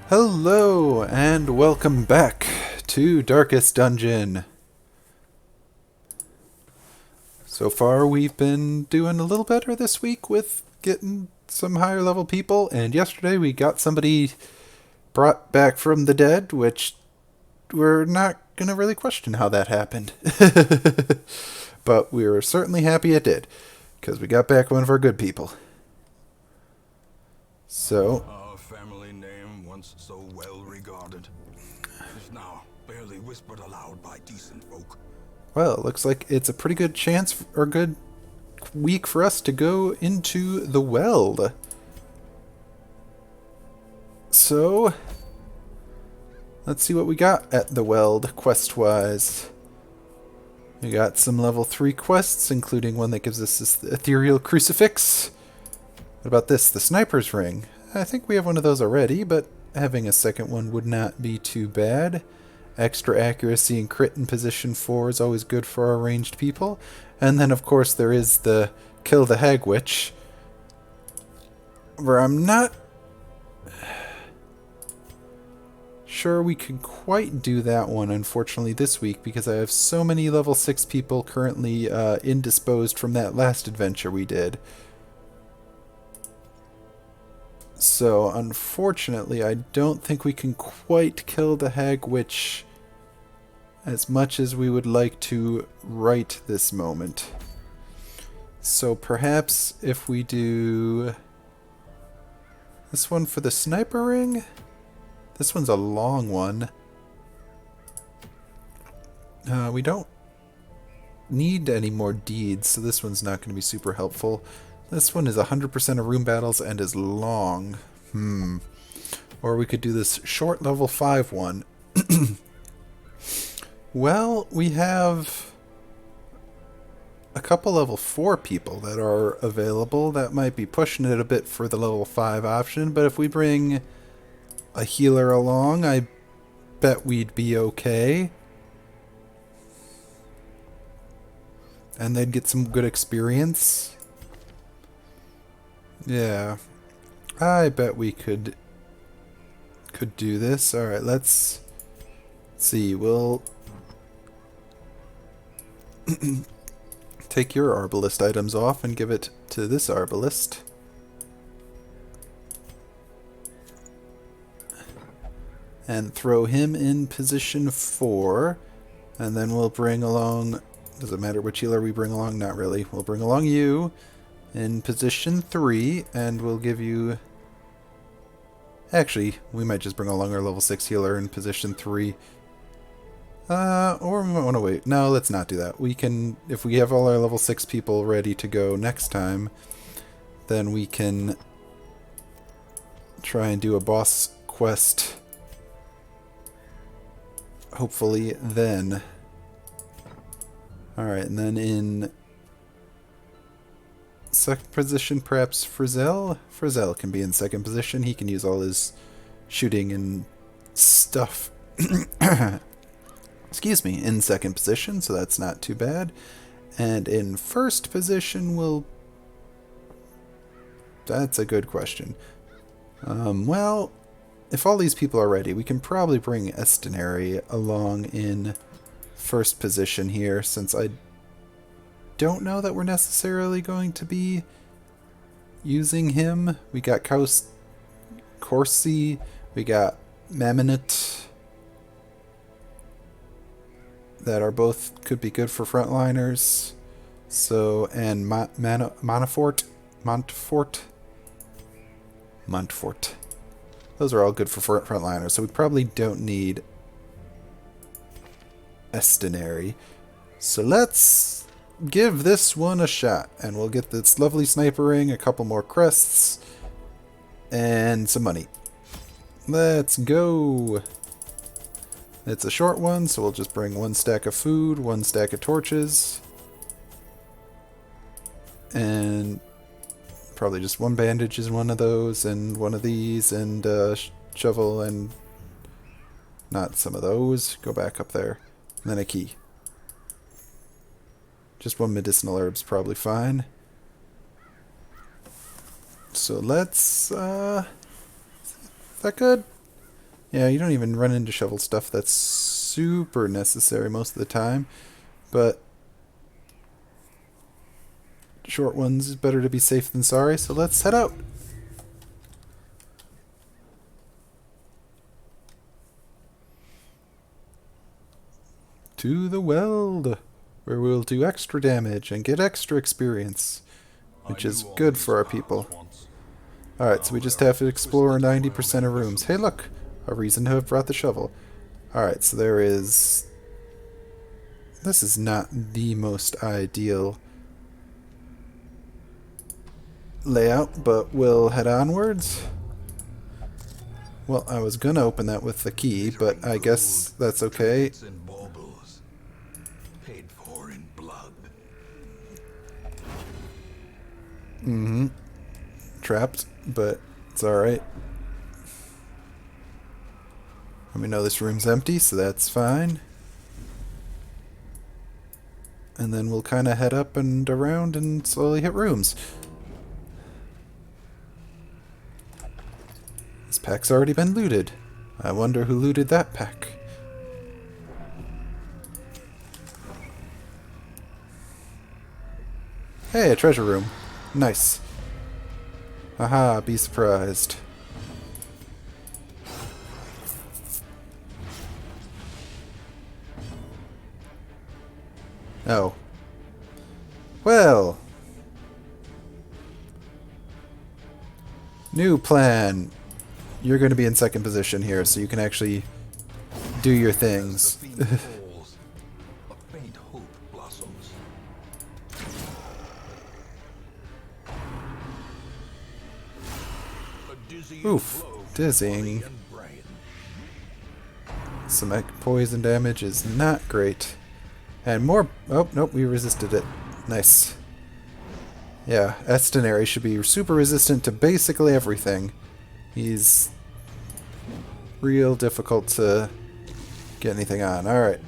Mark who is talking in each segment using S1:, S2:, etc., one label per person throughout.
S1: Hello, and welcome back to Darkest Dungeon. So far, we've been doing a little better this week with getting some higher level people, and yesterday we got somebody brought back from the dead, which we're not going to really question how that happened. But we were certainly happy it did, because we got back one of our good people. So,
S2: Our family name, once so well regarded, is now barely whispered aloud by decent folk.
S1: well, it looks like it's a pretty good chance, or good week for us to go into the Weld. So, let's see what we got at the Weld quest-wise. We got some level 3 quests, including one that gives us this ethereal crucifix. What about this? The sniper's ring. I think we have one of those already, but having a second one would not be too bad. Extra accuracy and crit in position 4 is always good for our ranged people. And then, of course, there is the Kill the Hag Witch, where I'm not sure we could quite do that one, unfortunately, this week, because I have so many level 6 people currently indisposed from that last adventure we did. So, unfortunately, I don't think we can quite kill the Hag Witch as much as we would like to right this moment. So perhaps if we do this one for the sniper ring. This one's a long one. We don't need any more deeds, so this one's not going to be super helpful. This one is 100% of room battles and is long. Or we could do this short level 5 one. Well, we have a couple level 4 people that are available. That might be pushing it a bit for the level 5 option, but if we bring a healer along, I bet we'd be okay. And they'd get some good experience. Yeah. I bet we could do this. Alright, let's see. We'll take your arbalist items off and give it to this arbalist. And throw him in position 4. And then we'll bring along... Does it matter which healer we bring along? Not really. We'll bring along you in position 3, and we'll give you... Actually, we might just bring along our level 6 healer in position 3. Or we might want to wait. No, let's not do that. We can... If we have all our level 6 people ready to go next time, then we can try and do a boss quest... hopefully then. Alright, and then in second position, perhaps Frizzell? Frizzell can be in second position. He can use all his shooting and stuff. Excuse me, in second position, so that's not too bad. And in first position, we'll... That's a good question. Well... If all these people are ready, we can probably bring Estinary along in first position here, since I don't know that we're necessarily going to be using him. We got Corsi, we got Mamonite, that are both could be good for frontliners. So, and Montfort. Those are all good for frontliners, so we probably don't need Estinary. So let's give this one a shot, and we'll get this lovely sniper ring, a couple more crests, and some money. Let's go! It's a short one, so we'll just bring 1 stack of food, 1 stack of torches, and... probably just 1 bandage is one of those, and 1 of these, and shovel, and not some of those. Go back up there. And then a key. Just 1 medicinal herb's probably fine. So let's, is that good? Yeah, you don't even run into shovel stuff that's super necessary most of the time, but short ones is better to be safe than sorry, so let's head out. To the Weld, where we'll do extra damage and get extra experience, which is good for our people. Alright, so we just have to explore 90% of rooms. Hey look, a reason to have brought the shovel. Alright, so there is... This is not the most ideal layout, but we'll head onwards. Well, I was gonna open that with the key, but I guess that's okay.
S2: Paid for in blood.
S1: Mm-hmm. Trapped, but it's alright. We know this room's empty, so that's fine. And then we'll kind of head up and around and slowly hit rooms. This pack's already been looted. I wonder who looted that pack. Hey, a treasure room. Nice. Haha, be surprised. Oh. Well. New plan. You're going to be in second position here, so you can actually do your things.
S2: A faint hope blossoms. A dizzying
S1: Oof.
S2: blow to
S1: Dizzying.
S2: body and brain.
S1: Some poison damage is not great. And more... Oh, nope, we resisted it. Nice. Yeah, Estinary should be super resistant to basically everything. He's real difficult to get anything on. Alright.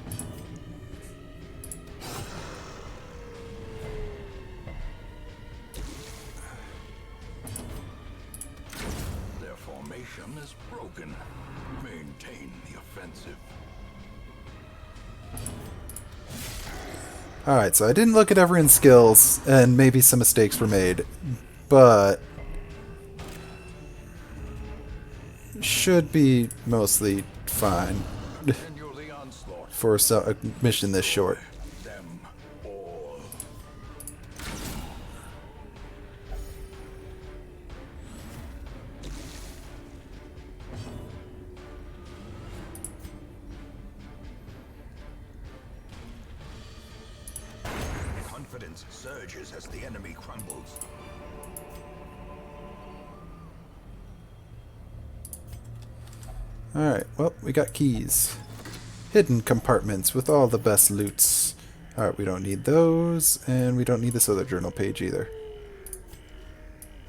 S2: Their formation is broken. Maintain the offensive.
S1: Alright, so I didn't look at everyone's skills, and maybe some mistakes were made, but should be mostly fine
S2: Continue the onslaught.
S1: for a mission this short.
S2: Them all. Confidence surges as the enemy crumbles.
S1: Alright, well, we got keys. Hidden compartments with all the best loots. Alright, we don't need those, and we don't need this other journal page either.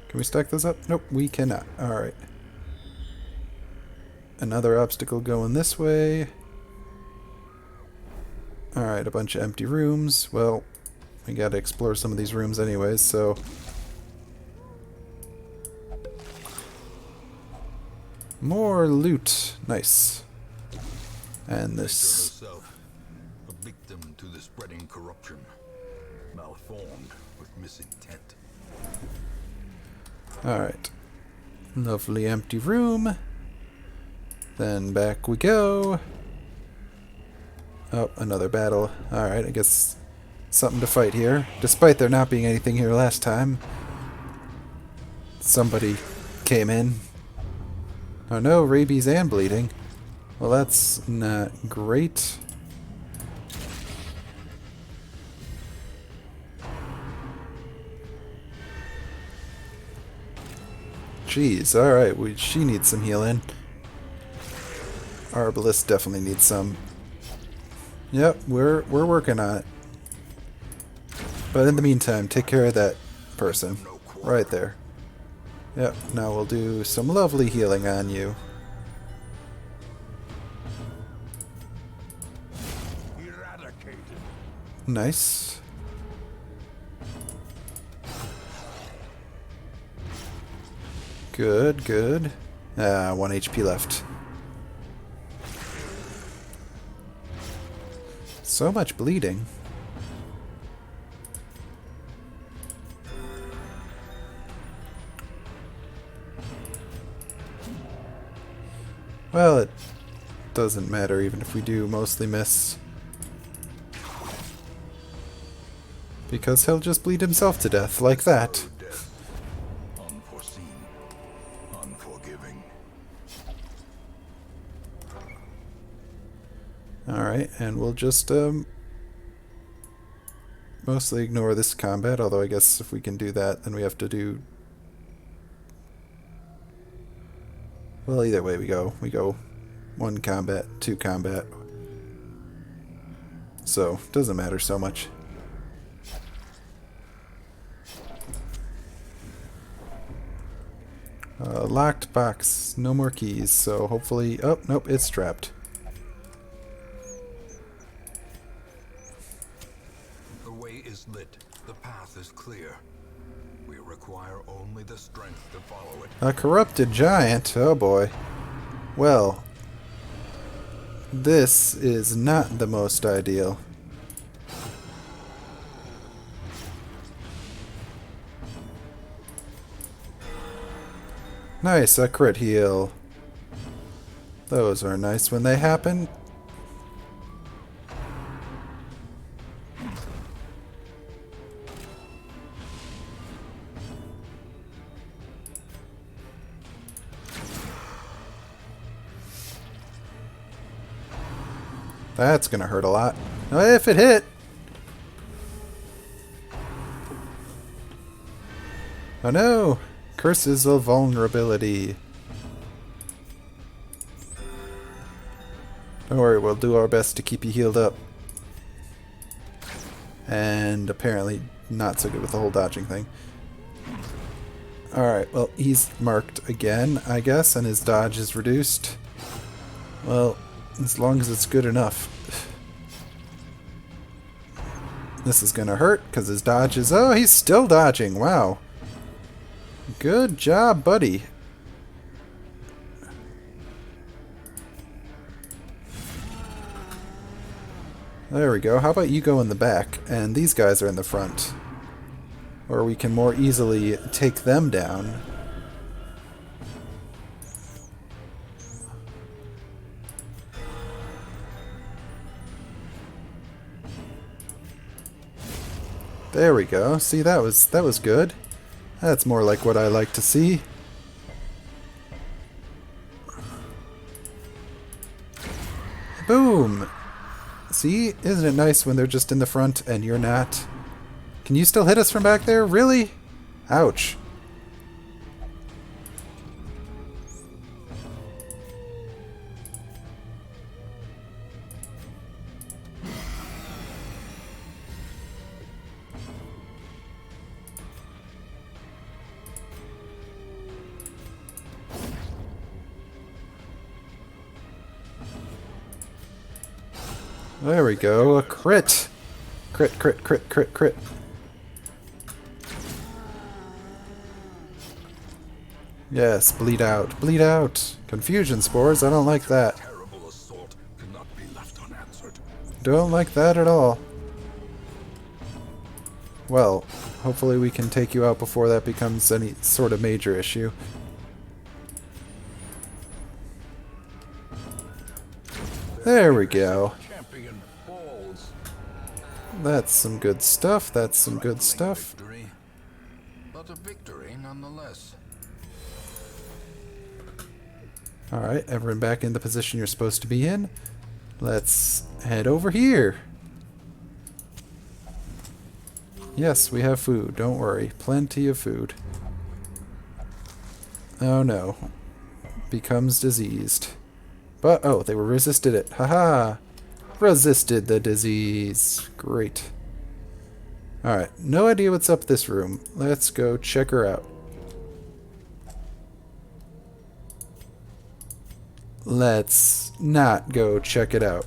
S1: Can we stack those up? Nope, we cannot. Alright. Another obstacle going this way. Alright, a bunch of empty rooms. Well, we gotta explore some of these rooms anyways, so... More loot. Nice. And this...
S2: Herself, a victim to the spreading corruption, malformed with misintent.
S1: Alright. Lovely empty room. Then back we go. Oh, another battle. Alright, I guess something to fight here. Despite there not being anything here last time. Somebody came in. Oh no, rabies and bleeding. Well, that's not great. Jeez, alright, she needs some healing. Arbalest definitely needs some. Yep, we're working on it. But in the meantime, take care of that person. Right there. Yep, now we'll do some lovely healing on you.
S2: Eradicated.
S1: Nice. Good, good. 1 HP left. So much bleeding. Well, it doesn't matter even if we do mostly miss. Because he'll just bleed himself to death, like that.
S2: Unforeseen, unforgiving.
S1: Alright, and we'll just mostly ignore this combat, although I guess if we can do that, then we have to do... Well, either way we go. We go 1 combat, 2 combat. So, doesn't matter so much. Locked box. No more keys, so hopefully... Oh, nope, it's trapped.
S2: The way is lit. The path is clear. We require only the strength to follow it.
S1: A corrupted giant? Oh boy. Well, this is not the most ideal. Nice, a crit heal. Those are nice when they happen. That's gonna hurt a lot. If it hit! Oh no! Curses of vulnerability. Don't worry, we'll do our best to keep you healed up. And apparently not so good with the whole dodging thing. Alright, well, he's marked again, I guess, and his dodge is reduced. Well, as long as it's good enough. This is gonna hurt, because his dodge is... Oh, he's still dodging! Wow. Good job, buddy. There we go. How about you go in the back, and these guys are in the front. Or we can more easily take them down. There we go. See, that was good. That's more like what I like to see. Boom! See? Isn't it nice when they're just in the front and you're not? Can you still hit us from back there? Really? Ouch. There we go, a crit! Crit, crit, crit, crit, crit. Yes, bleed out, bleed out! Confusion spores, I don't like that.
S2: Terrible assault cannot be left unanswered.
S1: Don't like that at all. Well, hopefully we can take you out before that becomes any sort of major issue. There we go. That's some good stuff. That's some good stuff.
S2: Victory, but a victory nonetheless.
S1: Alright, everyone back in the position you're supposed to be in. Let's head over here. Yes, we have food. Don't worry. Plenty of food. Oh no. Becomes diseased. But, oh, they were resisted it. Haha! Resisted the disease. Great. Alright, no idea what's up this room. Let's go check her out. Let's not go check it out.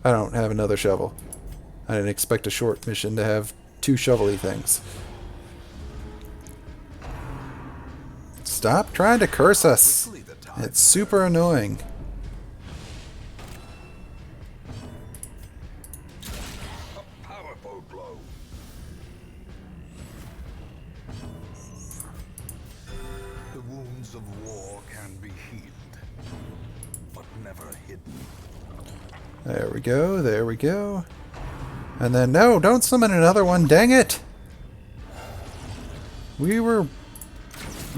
S1: I don't have another shovel. I didn't expect a short mission to have 2 shovel-y things. Stop trying to curse us. It's super annoying.
S2: wounds of war can be healed, but never hidden.
S1: There we go, there we go. And then, no, don't summon another one, dang it! We were...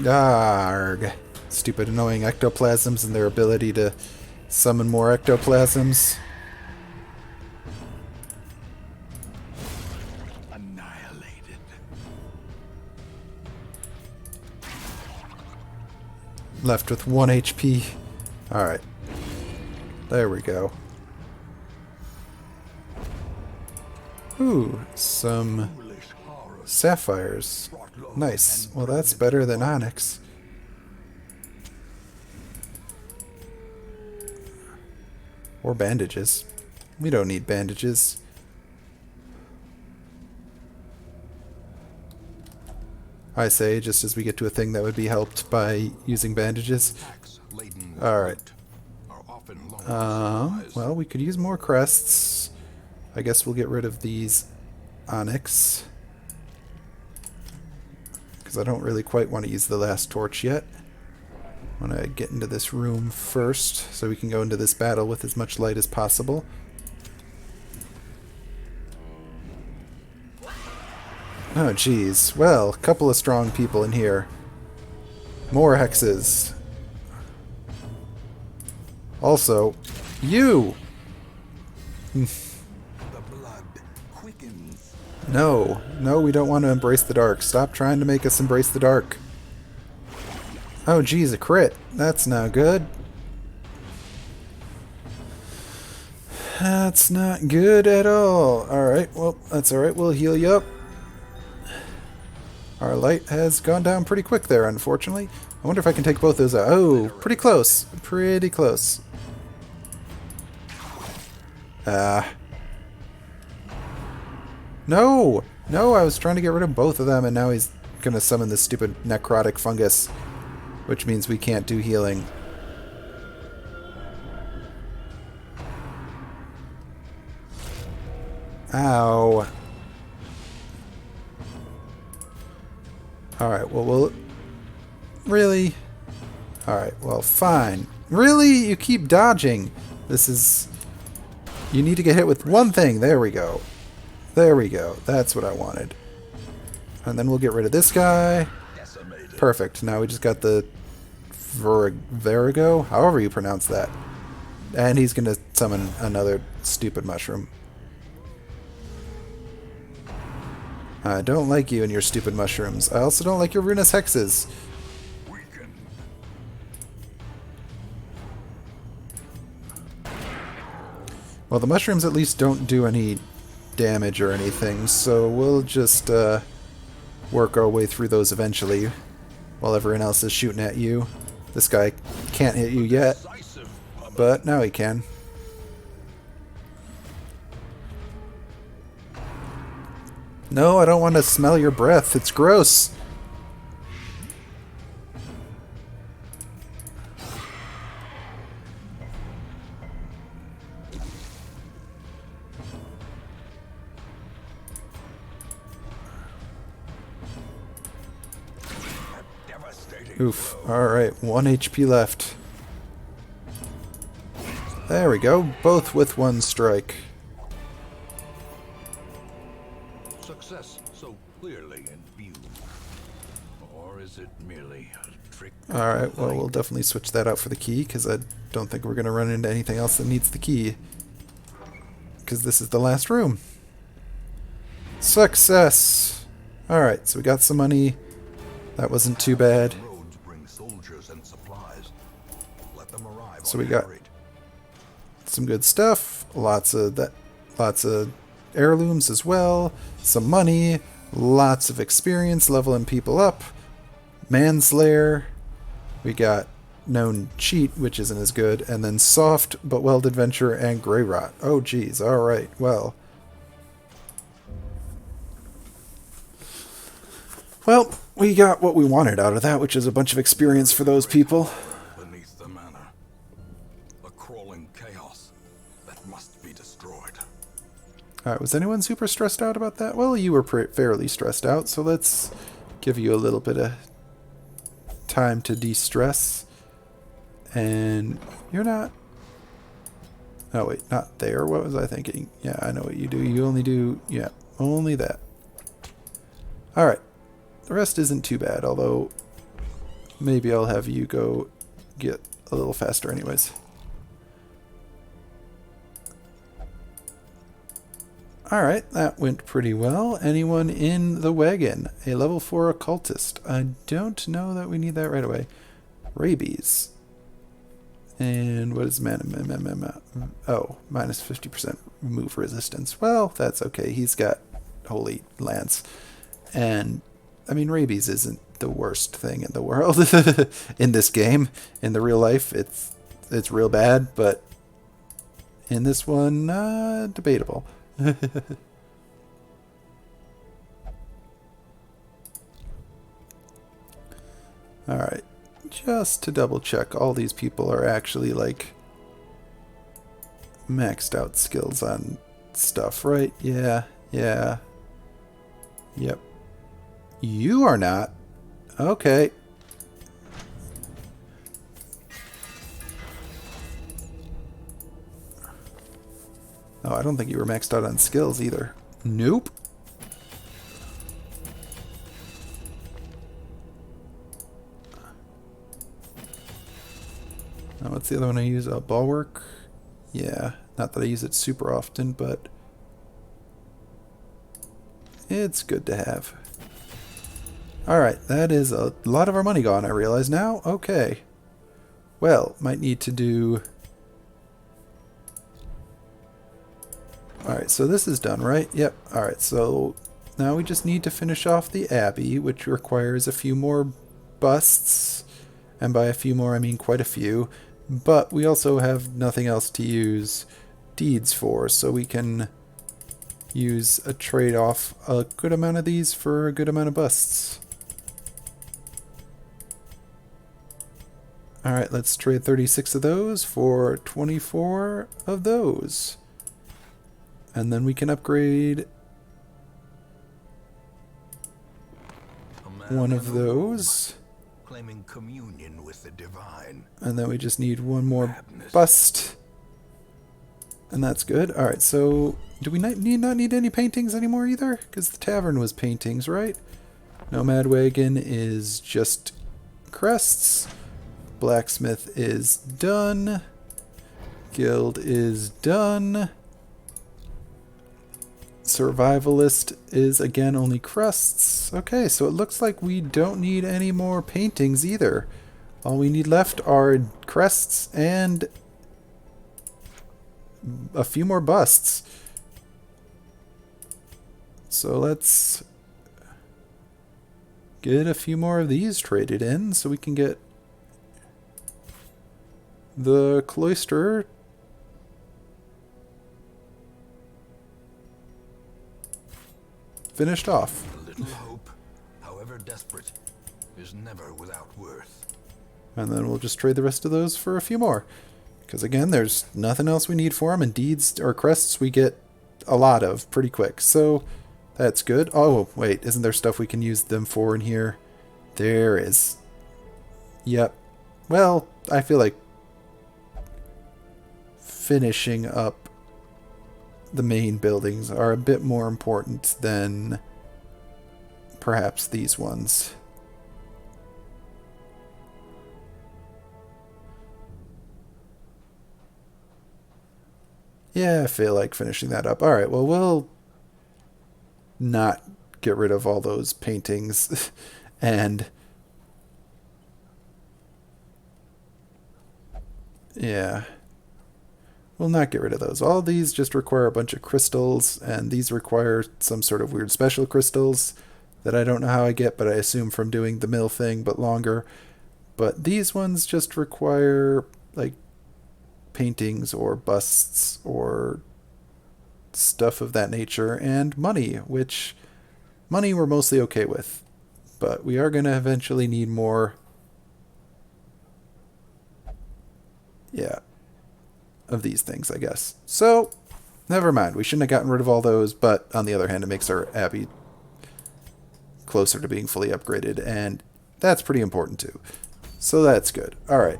S1: Arg. Stupid annoying ectoplasms and their ability to summon more ectoplasms.
S2: Annihilated.
S1: Left with 1 HP. Alright. There we go. Ooh, some sapphires. Nice. Well, that's better than onyx. Or bandages. We don't need bandages. I say, just as we get to a thing that would be helped by using bandages. Alright. Well, we could use more crests. I guess we'll get rid of these onyx. Because I don't really quite want to use the last torch yet. I want to get into this room first, so we can go into this battle with as much light as possible. Oh, geez. Well, a couple of strong people in here. More hexes. Also, you! No. No, we don't want to embrace the dark. Stop trying to make us embrace the dark. Oh, geez, a crit. That's not good. That's not good at all. Alright, well, that's alright. We'll heal you up. Our light has gone down pretty quick there, unfortunately. I wonder if I can take both those out. Oh, pretty close. Pretty close. No! No, I was trying to get rid of both of them, and now he's gonna summon this stupid necrotic fungus. Which means we can't do healing. Ow. Alright, well, we'll... Really? Alright, well, fine. Really? You keep dodging. This is... You need to get hit with one thing. There we go. There we go. That's what I wanted. And then we'll get rid of this guy. Perfect. Now we just got the Verigo, however you pronounce that. And he's going to summon another stupid mushroom. I don't like you and your stupid mushrooms. I also don't like your Runus hexes. Well, the mushrooms at least don't do any damage or anything, so we'll just work our way through those eventually while everyone else is shooting at you. This guy can't hit you yet, but now he can. No, I don't want to smell your breath. It's gross. Oof. Alright, 1 HP left. There we go. Both with 1 strike.
S2: Success so clearly in view. Or is it merely a trick?
S1: Alright, well, we'll definitely switch that out for the key, because I don't think we're going to run into anything else that needs the key. Because this is the last room. Success! Alright, so we got some money. That wasn't too bad. So we got some good stuff, lots of heirlooms as well, some money, lots of experience leveling people up, manslayer, we got known cheat, which isn't as good, and then soft but weld adventure and gray rot. Oh geez, alright, well. Well, we got what we wanted out of that, which is a bunch of experience for those people.
S2: Beneath the manor, a crawling chaos that must be destroyed.
S1: Alright, was anyone super stressed out about that? Well, you were fairly stressed out, so let's give you a little bit of time to de-stress. And you're not... Oh, wait, not there. What was I thinking? Yeah, I know what you do. You only do... Yeah, only that. Alright. The rest isn't too bad, although maybe I'll have you go get a little faster anyways. Alright, that went pretty well. Anyone in the wagon? A level 4 occultist. I don't know that we need that right away. Rabies. And what is oh, minus 50% move resistance. Well, that's okay. He's got Holy Lance. And, I mean, rabies isn't the worst thing in the world in this game. In the real life, it's real bad, but in this one, debatable. Alright, just to double check, all these people are actually like maxed out skills on stuff, right? Yeah, yeah. Yep. You are not. Okay. Oh, I don't think you were maxed out on skills either. Nope. Now, what's the other one I use? Bulwark? Yeah, not that I use it super often, but it's good to have. Alright, that is a lot of our money gone, I realize now. Okay. Well, might need to do... Alright, so this is done, right? Yep. Alright, so now we just need to finish off the Abbey, which requires a few more busts. And by a few more, I mean quite a few. But we also have nothing else to use deeds for, so we can use a trade-off a good amount of these for a good amount of busts. Alright, let's trade 36 of those for 24 of those. And then we can upgrade one of those.
S2: Claiming communion with the divine.
S1: And then we just need one more bust. And that's good. Alright, so do we not need any paintings anymore either? Because the tavern was paintings, right? Nomad Wagon is just crests. Blacksmith is done. Guild is done. Survivalist is again only crests. Okay, so it looks like we don't need any more paintings either. All we need left are crests and a few more busts. So let's get a few more of these traded in so we can get the cloister finished off.
S2: A little hope, however desperate, is never without worth.
S1: And then we'll just trade the rest of those for a few more. Because again, there's nothing else we need for them, and deeds or crests we get a lot of pretty quick. So that's good. Oh, wait, isn't there stuff we can use them for in here? There is. Yep. Well, I feel like finishing up the main buildings are a bit more important than perhaps these ones. Yeah, I feel like finishing that up. Alright, well, we'll not get rid of all those paintings and yeah. We'll not get rid of those. All these just require a bunch of crystals, and these require some sort of weird special crystals that I don't know how I get, but I assume from doing the mill thing, but longer. But these ones just require, like, paintings or busts or stuff of that nature, and money, which money we're mostly okay with. But we are going to eventually need more. Yeah. Of these things, I guess. So, never mind. We shouldn't have gotten rid of all those, but on the other hand, it makes our Abbey closer to being fully upgraded. And That's pretty important too. So that's good. Alright.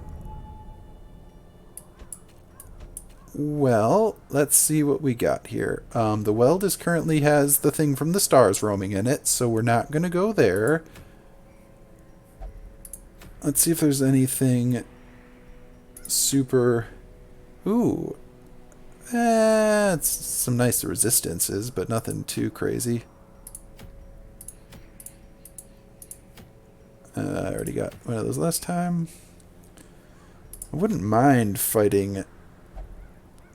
S1: Well, let's see what we got here. The weld is currently has the thing from the stars roaming in it, so we're not going to go there. Let's see if there's anything super... Ooh. It's some nice resistances, but nothing too crazy. I already got one of those last time. I wouldn't mind fighting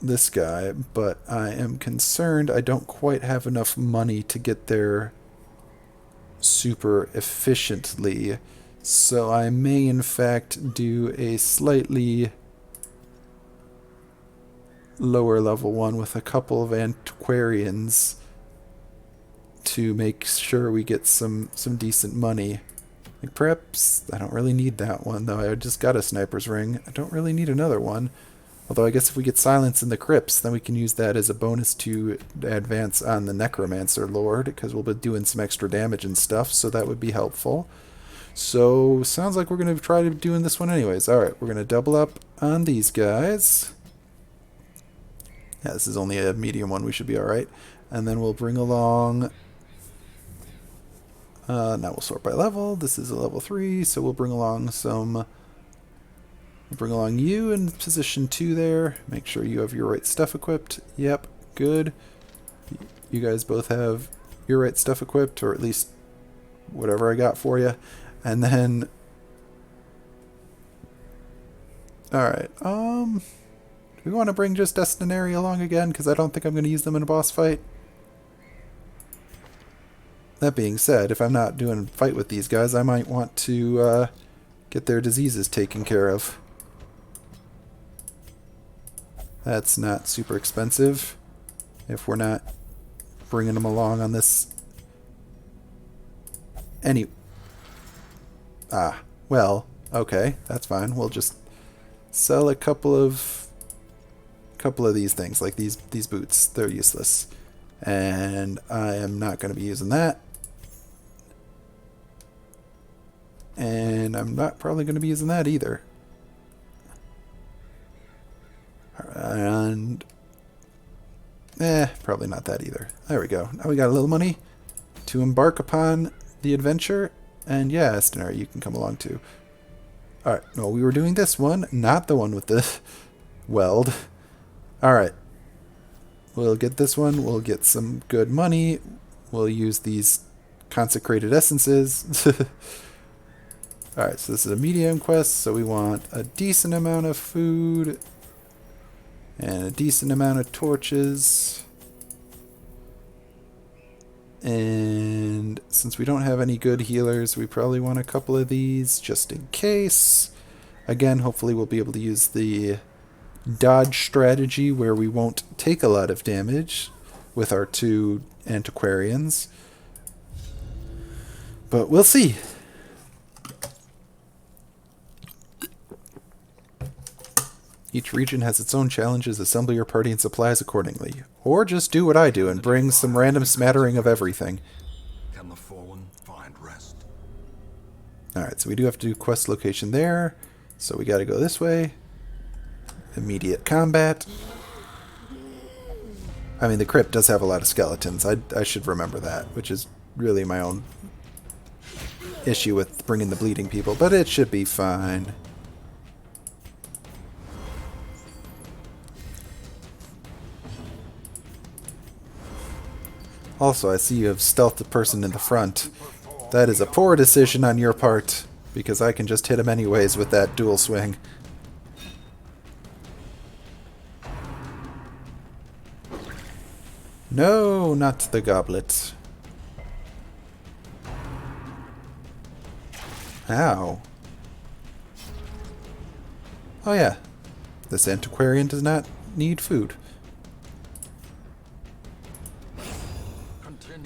S1: this guy, but I am concerned I don't quite have enough money to get there super efficiently. So I may in fact do a slightly lower level one with a couple of antiquarians to make sure we get some decent money. Like perhaps I don't really need that one though. I just got a sniper's ring. I don't really need another one. Although I guess if we get silence in the crypts, then we can use that as a bonus to advance on the necromancer lord, because we'll be doing some extra damage and stuff, so that would be helpful. So sounds like we're going to try to doing this one anyways. Alright, we're going to double up on these guys. Yeah, this is only a medium one, we should be alright. And then we'll bring along... now we'll sort by level. This is a level 3, so we'll bring along some... We'll bring along you in position 2 there. Make sure you have your right stuff equipped. Yep, good. You guys both have your right stuff equipped, or at least whatever I got for you. And then... Alright, do we want to bring just Destinary along again? Because I don't think I'm going to use them in a boss fight. That being said, if I'm not doing a fight with these guys, I might want to get their diseases taken care of. That's not super expensive if we're not bringing them along on this. Well, okay, that's fine. We'll just sell a couple of these things, like these boots. They're useless. And I am not going to be using that. And I'm not probably going to be using that either. And probably not that either. There we go. Now we got a little money to embark upon the adventure. And yeah, Estinary, you can come along too. Alright, no, we were doing this one, not the one with the weld. Alright. We'll get this one. We'll get some good money. We'll use these consecrated essences. Alright, so this is a medium quest, so we want a decent amount of food. And a decent amount of torches. And since we don't have any good healers, we probably want a couple of these just in case. Again, hopefully we'll be able to use the dodge strategy where we won't take a lot of damage with our 2 antiquarians. But we'll see. Each region has its own challenges. Assemble your party and supplies accordingly. Or just do what I do and bring some random smattering of everything.
S2: Can the fallen find rest?
S1: Alright, so we do have to do quest location there. So we gotta go this way. Immediate combat. I mean, the crypt does have a lot of skeletons. I should remember that, which is really my own issue with bringing the bleeding people. But it should be fine. Also, I see you have stealthed a person in the front. That is a poor decision on your part, because I can just hit him anyways with that dual swing. No, not the goblet. Ow. Oh yeah, this antiquarian does not need food.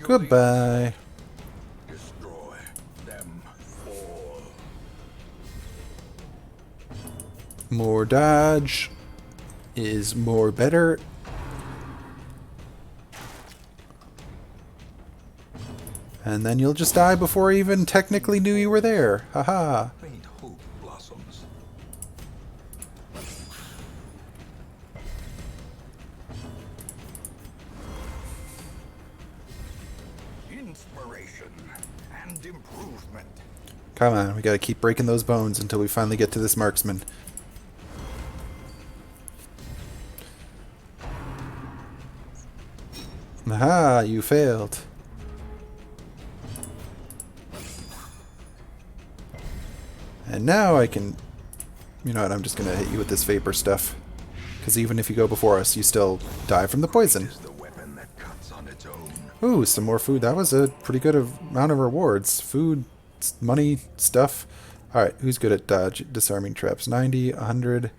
S1: Goodbye.
S2: Destroy them all.
S1: More dodge is more better. And then you'll just die before I even technically knew you were there. Haha.
S2: Faint hope blossoms. Inspiration and improvement.
S1: Come on, we gotta keep breaking those bones until we finally get to this marksman. Aha, you failed. And now I can... You know what, I'm just gonna hit you with this vapor stuff. Because even if you go before us, you still die from the poison.
S2: Is the weapon that cuts on its own.
S1: Ooh, some more food. That was a pretty good amount of rewards. Food, money, stuff. Alright, who's good at dodge, disarming traps? 90, 100...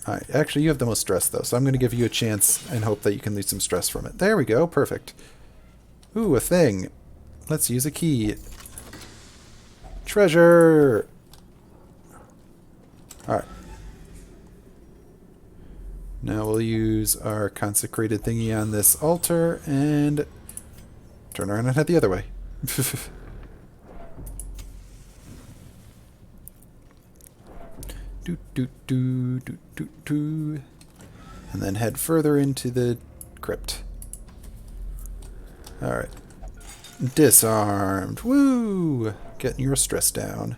S1: Alright, actually you have the most stress though, so I'm going to give you a chance and hope that you can lose some stress from it. There we go, perfect. Ooh, a thing. Let's use a key. Treasure! Alright. Now we'll use our consecrated thingy on this altar and turn around and head the other way. Do, do, do, do, do, do. And then head further into the crypt. Alright. Disarmed. Woo! Getting your stress down.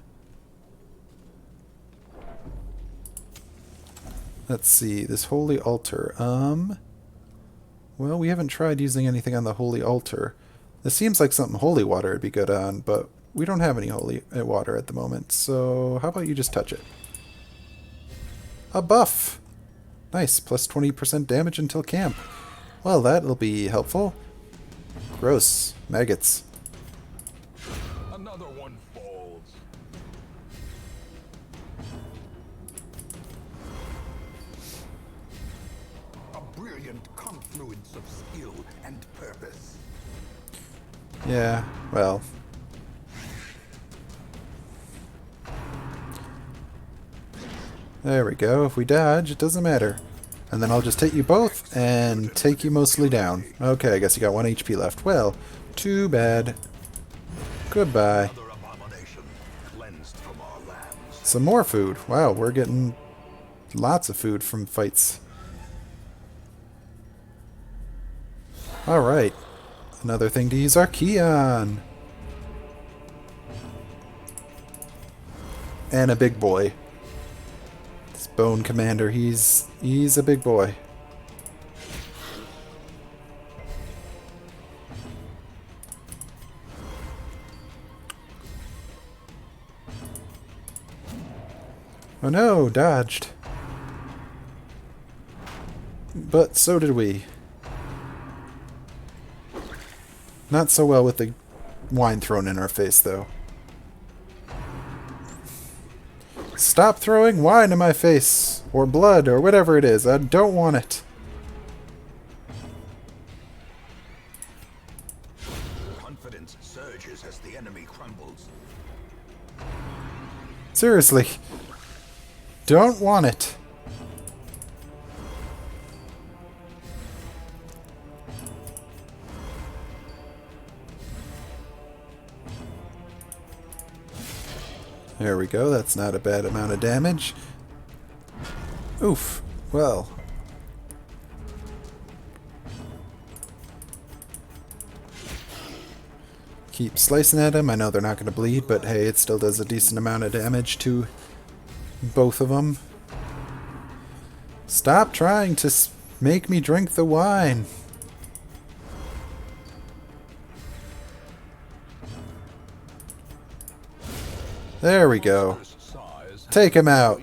S1: Let's see. This holy altar. Well, we haven't tried using anything on the holy altar. This seems like something holy water would be good on, but we don't have any holy water at the moment. So how about you just touch it? A buff! Nice, plus 20% damage until camp. Well, that'll be helpful. Gross. Maggots.
S2: Another one falls. A brilliant confluence of skill and purpose.
S1: Yeah, well... There we go. If we dodge, it doesn't matter. And then I'll just hit you both and take you mostly down. Okay, I guess you got 1 HP left. Well, too bad. Goodbye.
S2: Another abomination cleansed from our lands.
S1: Some more food. Wow, we're getting lots of food from fights. Alright. Another thing to use our key on. And a big boy. Bone Commander, he's a big boy. Oh no, dodged. But so did we. Not so well with the wine thrown in our face, though. Stop throwing wine in my face! Or blood, or whatever it is. I don't want it.
S2: Confidence surges as the enemy crumbles.
S1: Seriously. Don't want it. There we go, that's not a bad amount of damage. Oof, well. Keep slicing at them. I know they're not going to bleed, but hey, it still does a decent amount of damage to both of them. Stop trying to make me drink the wine. There we go. Take him out.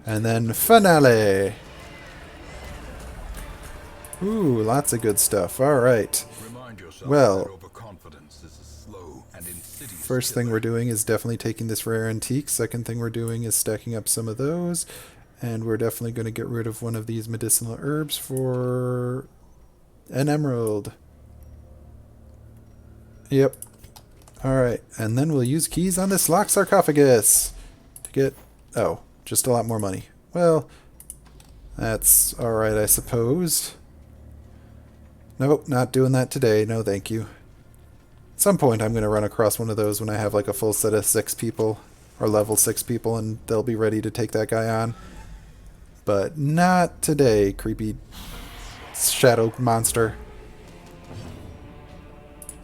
S1: And then finale. Ooh, lots of good stuff. Alright. Well, first thing we're doing is definitely taking this rare antique. Second thing we're doing is stacking up some of those. And we're definitely going to get rid of one of these medicinal herbs for an emerald. Yep. Alright, and then we'll use keys on this locked sarcophagus to get, oh, just a lot more money. Well, that's alright, I suppose. Nope, not doing that today. No, thank you. At some point, I'm going to run across one of those when I have like a full set of 6 people, or level 6 people, and they'll be ready to take that guy on. But not today, creepy shadow monster.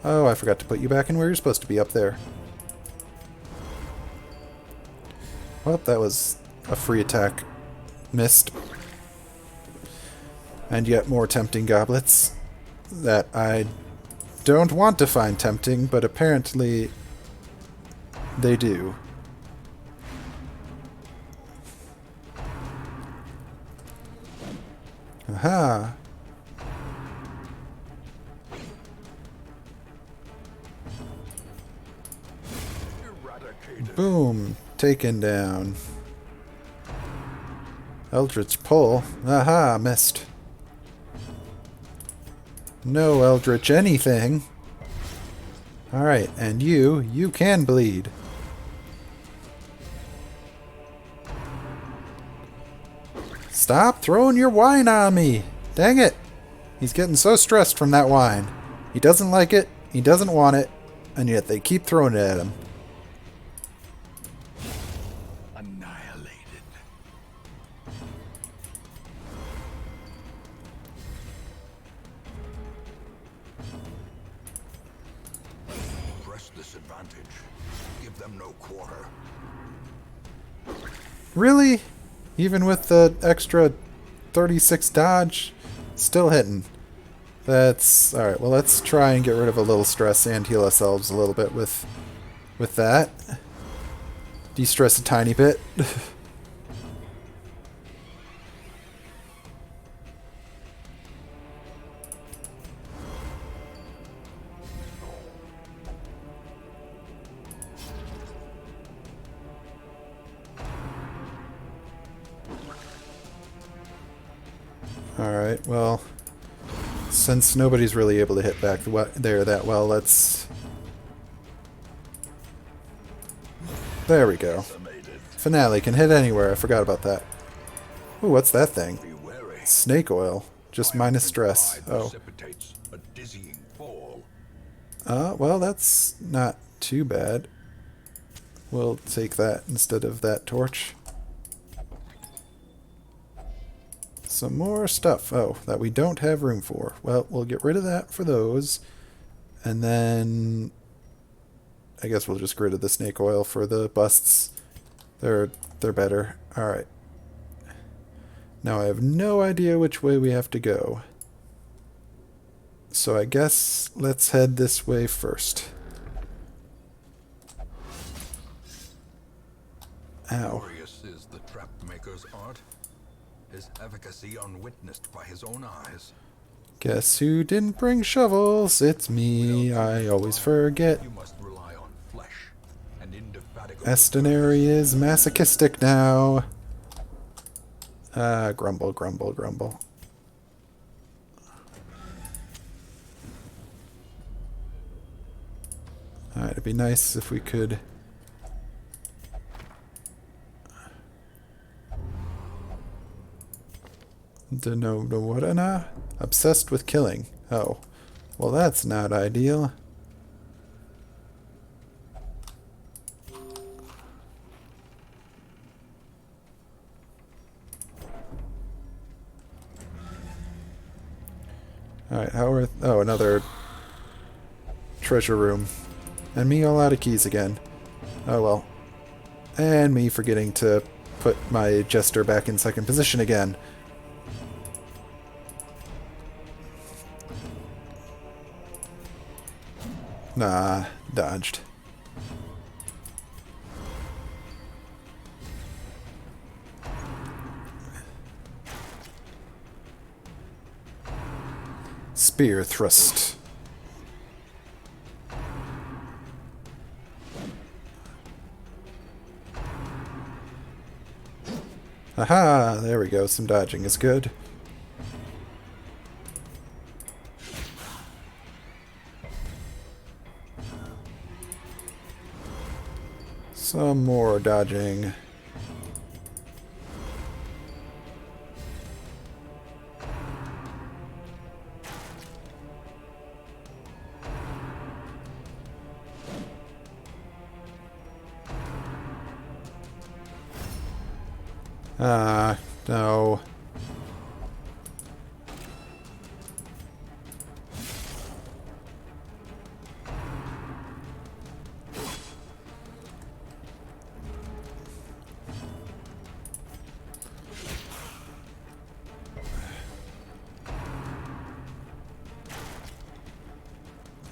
S1: Oh, I forgot to put you back in where you're supposed to be, up there. Well, that was a free attack. Missed. And yet more tempting goblets that I don't want to find tempting, but apparently they do. Aha!
S2: Eradicated.
S1: Boom! Taken down. Eldritch Pull. Aha! Missed. No Eldritch anything. Alright, and you can bleed. Stop throwing your wine on me! Dang it! He's getting so stressed from that wine. He doesn't like it, he doesn't want it, and yet they keep throwing it at him.
S2: Annihilated. Press this advantage. Give them no quarter.
S1: Really? Even with the extra 36 dodge? Still hitting. That's... Alright, well let's try and get rid of a little stress and heal ourselves a little bit with that. De-stress a tiny bit. Alright, well, since nobody's really able to hit back there that well, let's... There we go. Finale can hit anywhere, I forgot about that. Ooh, what's that thing?
S2: Be wary.
S1: Snake oil. Just minus stress. Oh.
S2: Precipitates a dizzying fall.
S1: Well, that's not too bad. We'll take that instead of that torch. Some more stuff. Oh, that we don't have room for. Well, we'll get rid of that for those. And then... I guess we'll just get rid of the snake oil for the busts. They're better. Alright. Now I have no idea which way we have to go. So I guess let's head this way first. Ow.
S2: Glorious is the trap maker's art. His efficacy unwitnessed by his own eyes.
S1: Guess who didn't bring shovels? It's me. I always forget.
S2: You must rely on flesh and indefatigable.
S1: Estenary is masochistic now. Grumble, grumble, grumble. Alright, it'd be nice if we could... No, what na? Obsessed with killing. Oh. Well, that's not ideal. Alright, how are... Oh, another treasure room. And me all out of keys again. Oh well. And me forgetting to put my jester back in second position again. Nah, dodged. Spear thrust. Aha! There we go. Some dodging is good. Some more dodging. Ah, no.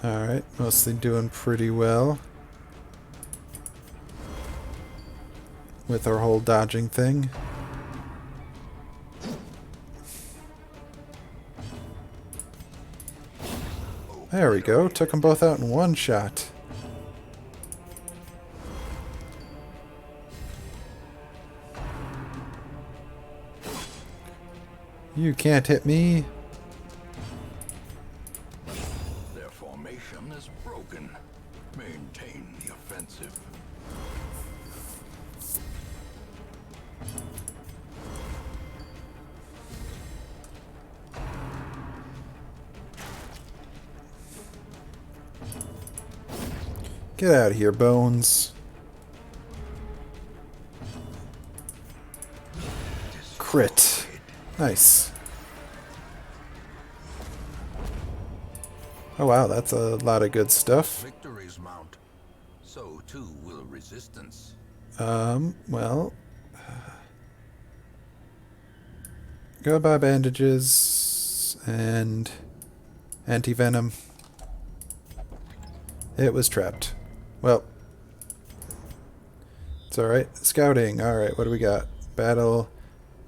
S1: Alright, mostly doing pretty well with our whole dodging thing. There we go, took them both out in one shot. You can't hit me.
S2: Their formation is broken. Maintain the offensive.
S1: Get out of here, Bones. Crit. Nice. Oh wow, that's a lot of good stuff.
S2: Victories mount. So too will resistance.
S1: Well... Go buy bandages and anti-venom. It was trapped. Well, it's alright. Scouting. Alright, what do we got? Battle,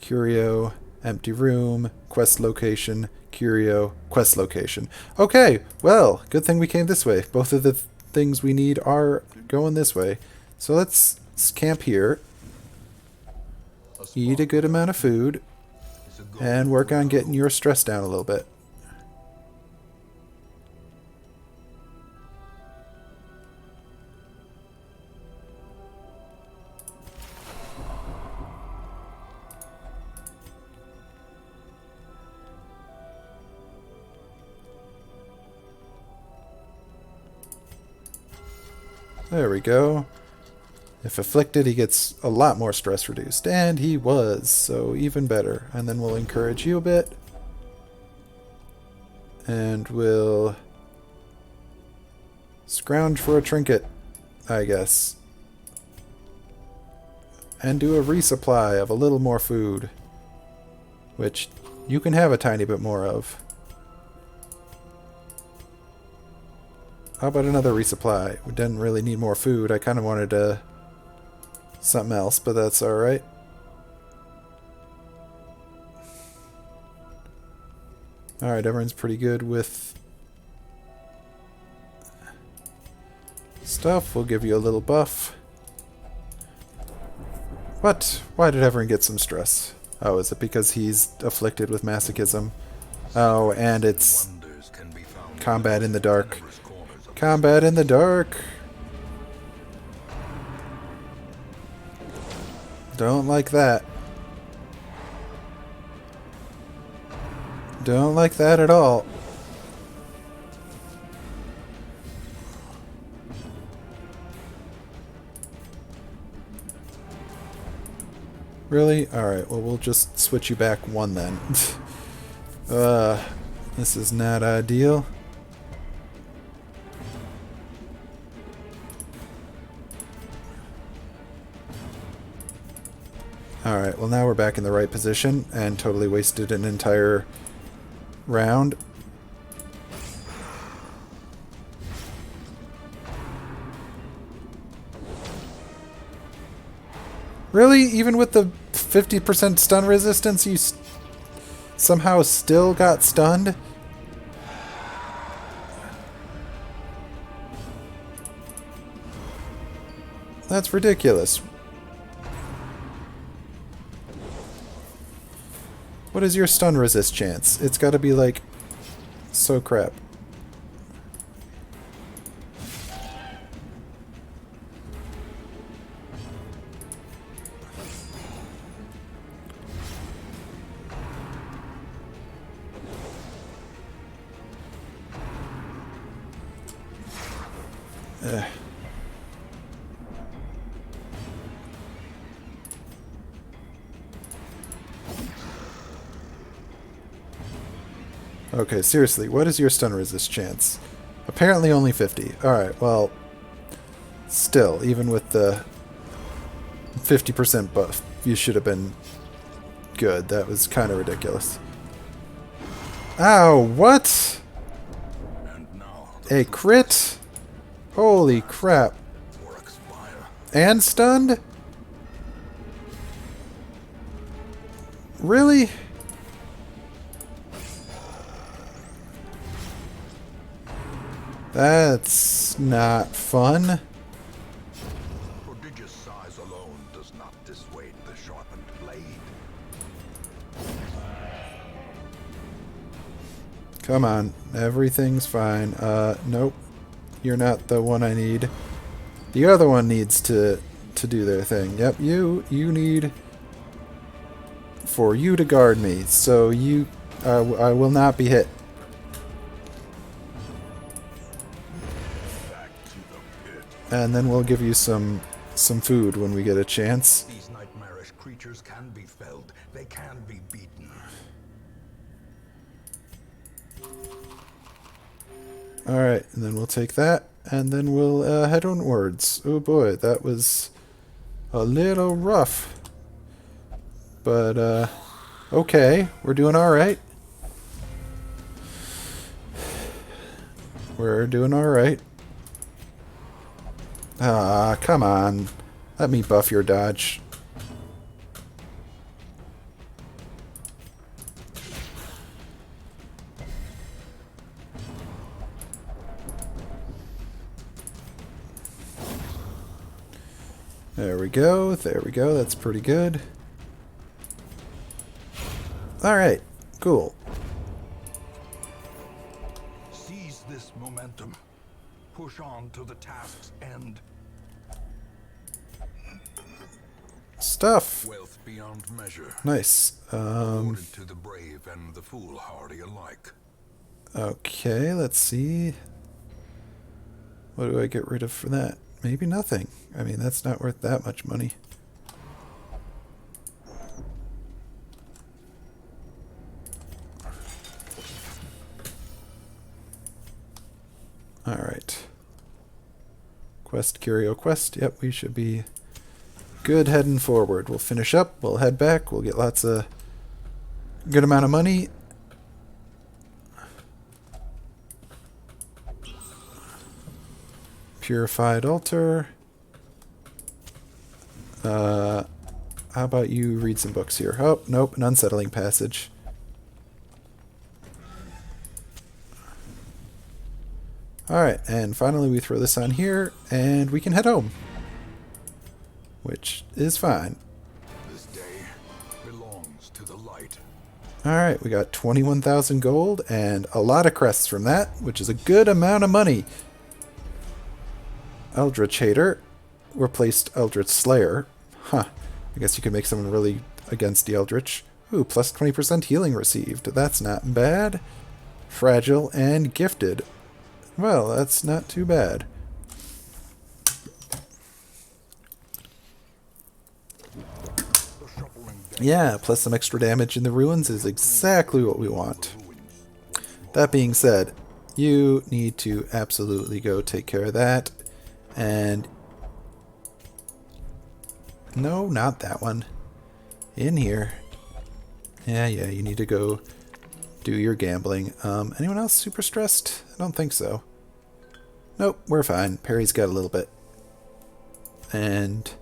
S1: curio, empty room, quest location, curio, quest location. Okay, well, good thing we came this way. Both of the things we need are going this way. So let's camp here, eat a good amount of food, and work on getting your stress down a little bit. There we go. If afflicted, he gets a lot more stress reduced. And he was, so even better. And then we'll encourage you a bit. And we'll scrounge for a trinket, I guess. And do a resupply of a little more food. Which you can have a tiny bit more of. How about another resupply? We didn't really need more food. I kind of wanted something else, but that's alright. Alright, everyone's pretty good with stuff. We'll give you a little buff. What? Why did everyone get some stress? Oh, is it because he's afflicted with masochism? Oh, and it's combat in the dark. Combat in the dark. Don't like that. Don't like that at all. Really? Alright, well we'll just switch you back one then. This is not ideal. Alright, well now we're back in the right position and totally wasted an entire round. Really? Even with the 50% stun resistance, you somehow still got stunned? That's ridiculous. What is your stun resist chance? It's gotta be like so crap. Okay, seriously, what is your stun resist chance? Apparently only 50. Alright, well, still, even with the 50% buff, you should have been good. That was kind of ridiculous. Ow, what?
S2: And now
S1: A crit? Holy crap.
S2: for expire.
S1: And stunned? Really? That's not fun.
S2: Prodigious size alone does not dissuade the sharpened blade.
S1: Come on, everything's fine. Nope. You're not the one I need. The other one needs to do their thing. Yep, you need for you to guard me. So you I will not be hit.
S2: Back to the pit.
S1: And then we'll give you some food when we get a chance.
S2: These nightmarish creatures can be felled. They can be beaten.
S1: Alright, and then we'll take that, and then we'll head onwards. Oh boy, that was a little rough. But, okay, we're doing alright. We're doing alright. Ah, come on. Let me buff your dodge. There we go, that's pretty good. Alright, cool.
S2: Seize this momentum. Push on to the task's end.
S1: Stuff.
S2: Wealth beyond measure.
S1: Nice.
S2: Awarded to the brave and the foolhardy alike.
S1: Okay, let's see. What do I get rid of for that? Maybe nothing. I mean, that's not worth that much money. Alright. Quest, Curio Quest. Yep, we should be good heading forward. We'll finish up, we'll head back, we'll get lots of good amount of money. Purified altar. How about you read some books here? Oh, nope, an unsettling passage. Alright, and finally we throw this on here, and we can head home. Which is fine.
S2: This day belongs to the light.
S1: Alright, we got 21,000 gold, and a lot of crests from that, which is a good amount of money. Eldritch Hater replaced Eldritch Slayer. Huh. I guess you could make someone really against the Eldritch. Ooh, plus 20% healing received. That's not bad. Fragile and Gifted. Well, that's not too bad. Yeah, plus some extra damage in the ruins is exactly what we want. That being said, you need to absolutely go take care of that. And no, not that one. In here. Yeah, you need to go do your gambling. Anyone else super stressed? I don't think so. Nope, we're fine. Perry's got a little bit. And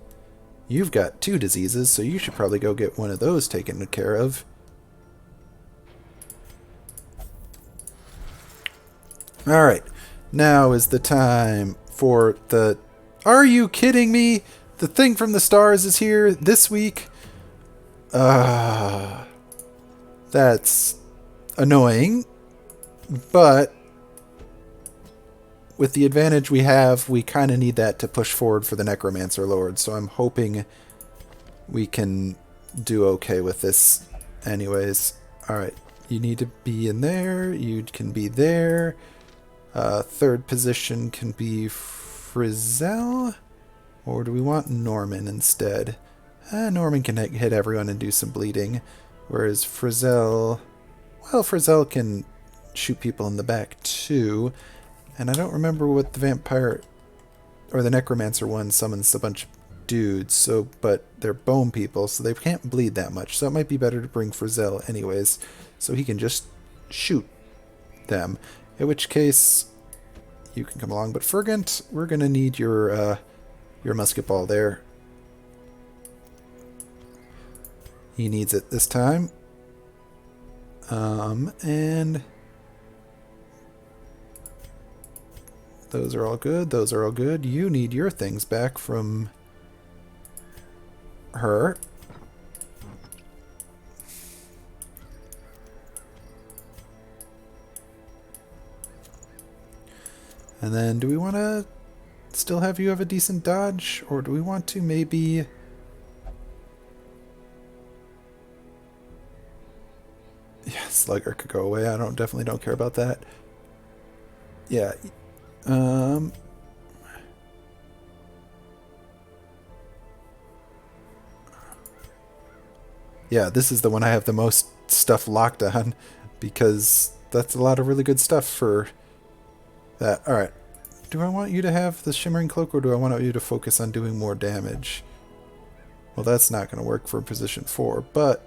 S1: you've got 2 diseases, so you should probably go get one of those taken care of. Alright, now is the time for the... Are you kidding me? The thing from the stars is here this week? That's annoying, but with the advantage we have, we kind of need that to push forward for the Necromancer Lord, so I'm hoping we can do okay with this anyways. Alright, you need to be in there, you can be there. Third position can be Frizzell, or do we want Norman instead? Norman can hit everyone and do some bleeding, whereas Frizzell, well, Frizzell can shoot people in the back too. And I don't remember what the vampire or the necromancer one summons a bunch of dudes, so but they're bone people, so they can't bleed that much. So it might be better to bring Frizzell anyways, so he can just shoot them. In which case, you can come along. But Fergant, we're gonna need your musket ball there. He needs it this time. And those are all good. Those are all good. You need your things back from her. And then do we want to still have you have a decent dodge? Or do we want to maybe... Yeah, Slugger could go away. I definitely don't care about that. Yeah. Yeah, this is the one I have the most stuff locked on, because that's a lot of really good stuff for that. Alright. Do I want you to have the Shimmering Cloak, or do I want you to focus on doing more damage? Well, that's not going to work for position 4, but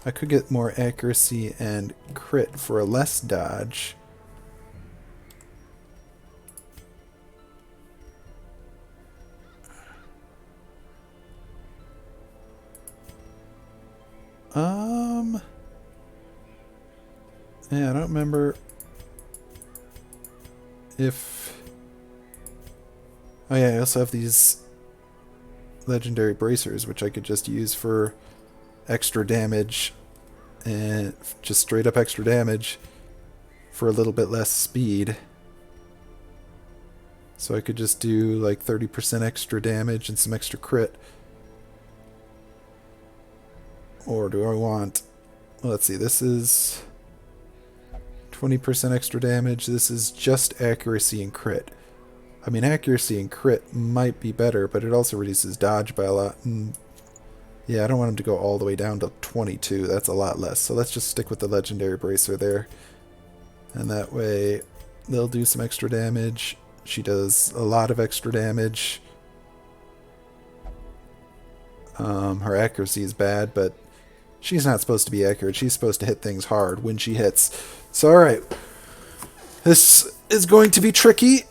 S1: I could get more accuracy and crit for a less dodge. Yeah, I don't remember if... Oh yeah, I also have these legendary bracers, which I could just use for extra damage, and just straight up extra damage for a little bit less speed. So I could just do like 30% extra damage and some extra crit. Or do I want... Well, let's see, this is 20% extra damage. This is just accuracy and crit. I mean, accuracy and crit might be better, but it also reduces dodge by a lot. And yeah, I don't want him to go all the way down to 22. That's a lot less. So let's just stick with the legendary bracer there. And that way, they'll do some extra damage. She does a lot of extra damage. Her accuracy is bad, but she's not supposed to be accurate. She's supposed to hit things hard when she hits. So, alright. This is going to be tricky.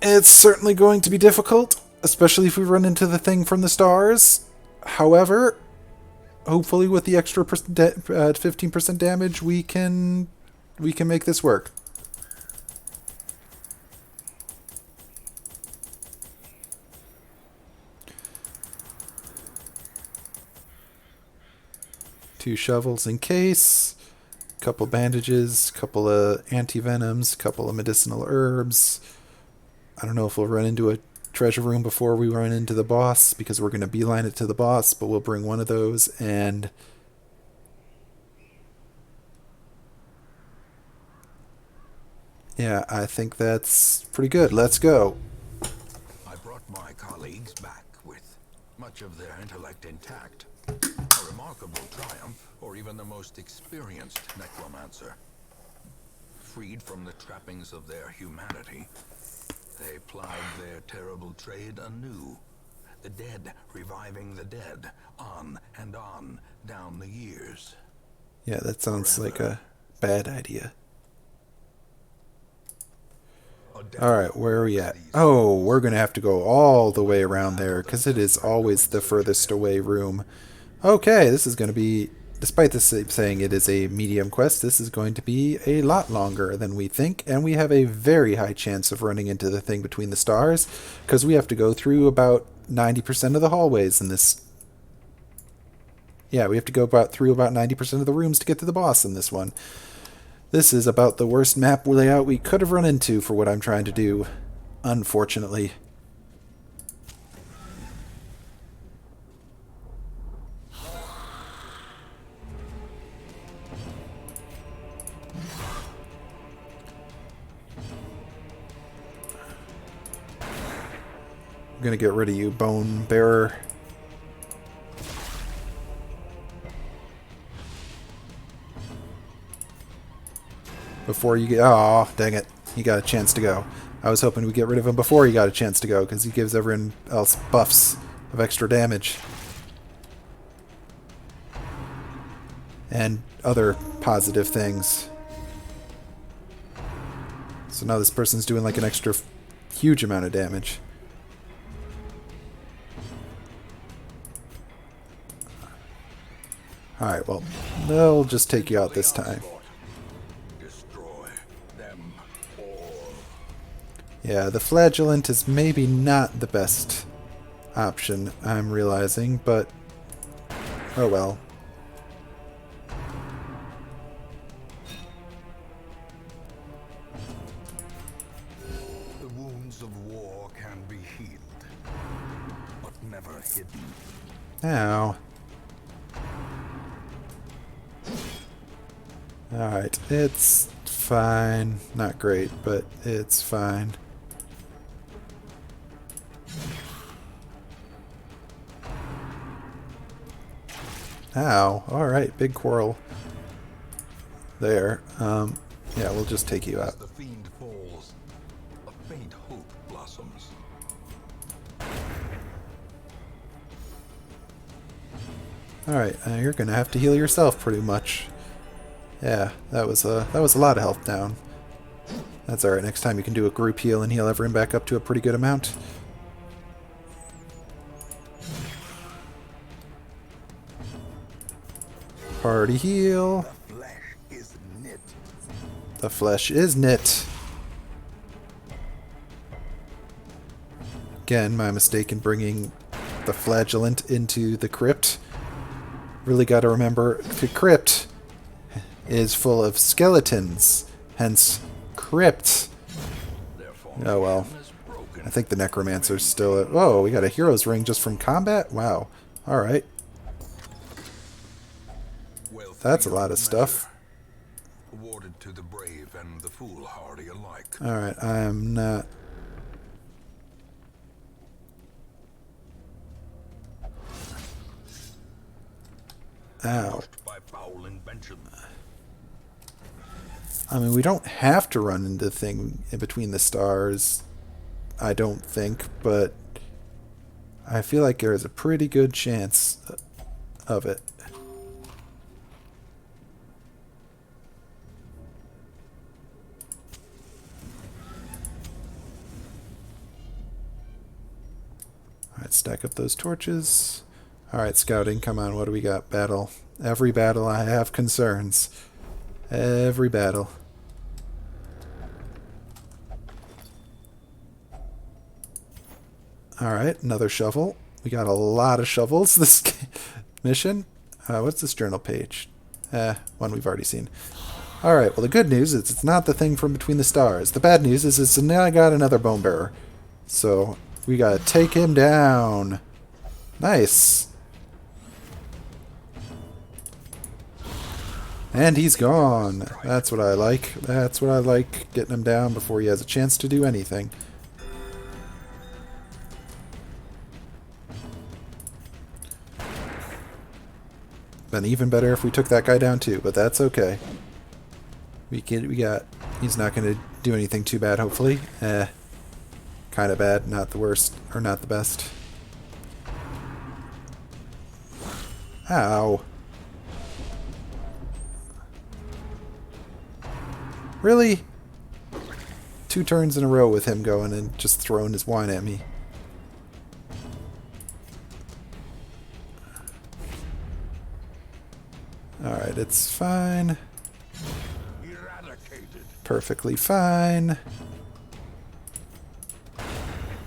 S1: It's certainly going to be difficult, especially if we run into the thing from the stars. However, hopefully with the extra 15% damage, we can make this work. Two shovels in case, couple bandages, couple of anti-venoms, couple of medicinal herbs. I don't know if we'll run into a treasure room before we run into the boss, because we're going to beeline it to the boss, but we'll bring one of those. And yeah, I think that's pretty good. Let's go.
S2: I brought my colleagues back with much of their intellect intact. A remarkable triumph for even the most experienced necromancer. Freed from the trappings of their humanity, they plied their terrible trade anew. The dead reviving the dead, on and on down the years.
S1: Yeah, that sounds like a bad idea. Alright, where are we at? Oh, we're going to have to go all the way around there, because it is always the furthest away room. Okay, this is going to be, despite this saying it is a medium quest, this is going to be a lot longer than we think, and we have a very high chance of running into the thing between the stars, because we have to go through about 90% of the hallways in this. Yeah, we have to go through about 90% of the rooms to get to the boss in this one. This is about the worst map layout we could have run into for what I'm trying to do, unfortunately. I'm gonna get rid of you, Bone Bearer. before you get... Oh, dang it. He got a chance to go. I was hoping we'd get rid of him before he got a chance to go, because he gives everyone else buffs of extra damage. And other positive things. So now this person's doing like an extra huge amount of damage. Alright, well, they'll just take you out this time. Yeah, the flagellant is maybe not the best option, I'm realizing, but oh well.
S2: The wounds of war can be healed, but never hidden.
S1: Ow. Alright, it's fine. Not great, but it's fine. Ow. Alright, big quarrel there. Yeah, we'll just take you out.
S2: As the fiend falls, a faint hope blossoms.
S1: Alright, you're gonna have to heal yourself pretty much. Yeah, that was a lot of health down. That's alright, next time you can do a group heal and heal everyone back up to a pretty good amount. Party heal.
S2: The flesh is knit.
S1: The flesh is knit. Again, my mistake in bringing the flagellant into the crypt. Really gotta remember, the crypt is full of skeletons, hence crypt. Oh well. I think the necromancer's still at... Whoa, we got a hero's ring just from combat? Wow. Alright. That's a lot of stuff.
S2: Awarded to the brave and the foolhardy alike.
S1: Alright, I'm not... Ow.
S2: By foul invention.
S1: I mean, we don't have to run into the thing in between the stars, I don't think, but I feel like there is a pretty good chance of it. Alright, stack up those torches. Alright, scouting, come on, what do we got? Battle. Every battle I have concerns. Every battle. Alright, another shovel. We got a lot of shovels this mission. What's this journal page? One we've already seen. Alright, well the good news is it's not the thing from between the stars. The bad news is it's now got another bone bearer. So, we gotta take him down. Nice. And he's gone. That's what I like. That's what I like, getting him down before he has a chance to do anything. Been even better if we took that guy down too, but that's okay. He's not going to do anything too bad, hopefully. Kind of bad, not the worst, or not the best. Ow. Really? 2 turns in a row with him going and just throwing his wine at me. Alright, it's fine.
S2: Eradicated.
S1: Perfectly fine.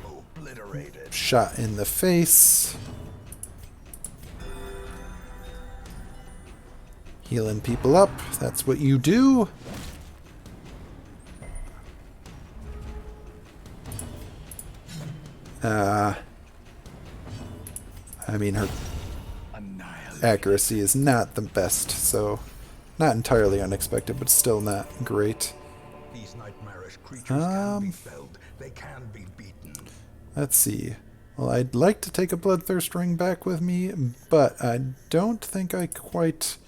S2: Obliterated.
S1: Shot in the face. Healing people up. That's what you do. I mean, her accuracy is not the best, so not entirely unexpected, but still not great.
S2: These nightmarish creatures can be felled. They can be beaten.
S1: Let's see. Well, I'd like to take a bloodthirst ring back with me, but I don't think I quite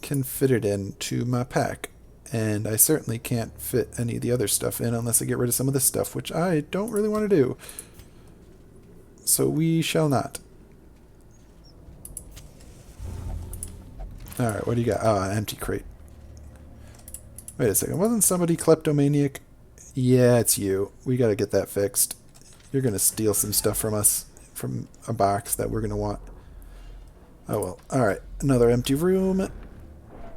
S1: can fit it into my pack. And I certainly can't fit any of the other stuff in unless I get rid of some of this stuff, which I don't really want to do. So we shall not. Alright, what do you got? Ah, an empty crate. Wait a second, wasn't somebody kleptomaniac? Yeah, it's you. We gotta get that fixed. You're gonna steal some stuff from us, from a box that we're gonna want. Oh well. Alright, another empty room.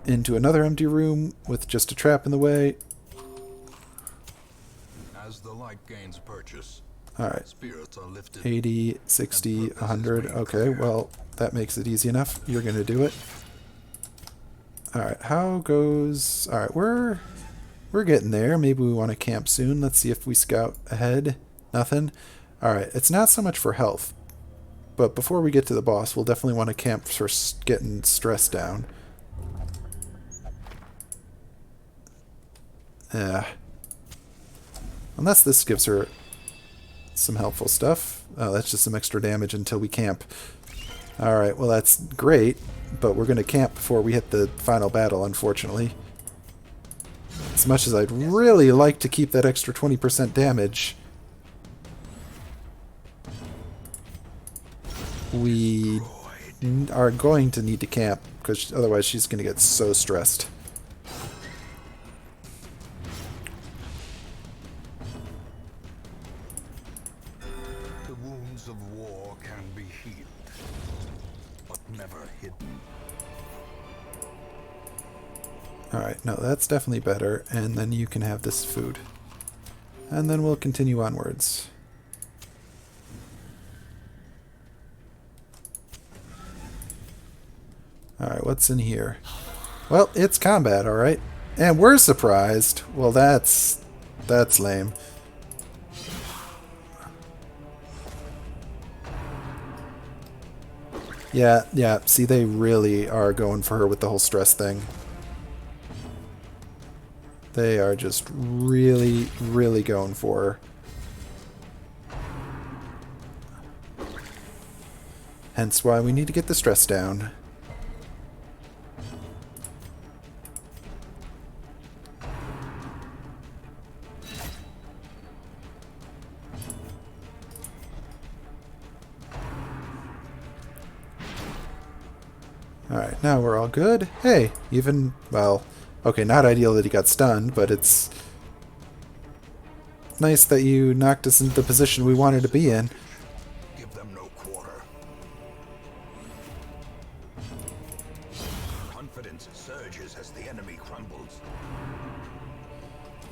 S1: Into another empty room with just a trap in the way.
S2: As the light gains purchase,
S1: Alright,
S2: spirits are lifted.
S1: 80, 60, 100. Okay, well, that makes it easy enough. You're gonna do it. Alright, how goes... Alright, we're getting there. Maybe we want to camp soon. Let's see if we scout ahead. Nothing. Alright, it's not so much for health. But before we get to the boss, we'll definitely want to camp for getting stress down. Unless this gives her some helpful stuff. Oh, that's just some extra damage until we camp. Alright, well that's great. But we're going to camp before we hit the final battle, unfortunately. As much as I'd really like to keep that extra 20% damage, we are going to need to camp, because otherwise she's going to get so stressed.
S2: The wounds of war can be healed, but never hidden.
S1: Alright, no, that's definitely better, and then you can have this food. And then we'll continue onwards. Alright, what's in here? Well, it's combat, alright. And we're surprised. Well, that's lame. Yeah, see, they really are going for her with the whole stress thing. They are just really, really going for her. Hence why we need to get the stress down. Alright, now we're all good. Hey, even, well, okay, not ideal that he got stunned, but it's nice that you knocked us into the position we wanted to be in.
S2: Give them no quarter. Confidence surges as the enemy crumbles.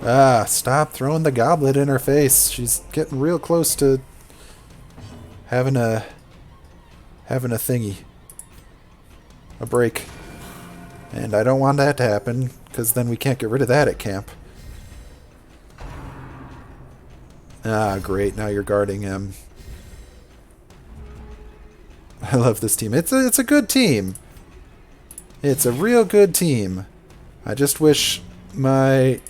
S1: Ah, stop throwing the goblet in her face. She's getting real close to having a thingy. A break. And I don't want that to happen, because then we can't get rid of that at camp. Ah, great. Now you're guarding him. I love this team. It's a good team. It's a real good team. I just wish my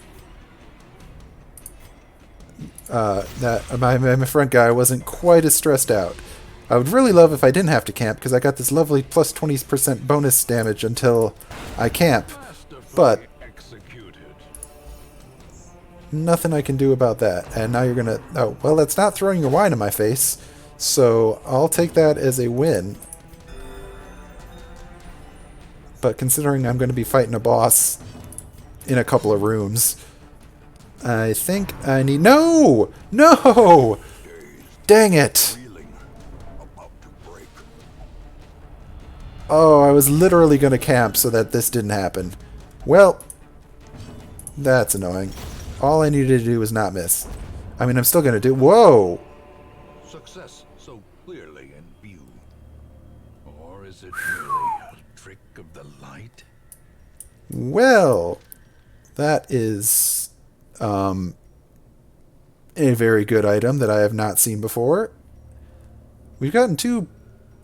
S1: my front guy wasn't quite as stressed out. I would really love if I didn't have to camp, because I got this lovely plus 20% bonus damage until I camp. But nothing I can do about that. And now you're gonna... Oh, well, that's not throwing your wine in my face. So I'll take that as a win. But considering I'm going to be fighting a boss in a couple of rooms, I think I need... No! No! Dang it! Oh, I was literally going to camp so that this didn't happen. Well, that's annoying. All I needed to do was not miss. I mean, I'm still going to do... Whoa!
S2: Success so clearly in view. Or is it merely a trick of the light?
S1: Well, that is a very good item that I have not seen before. We've gotten two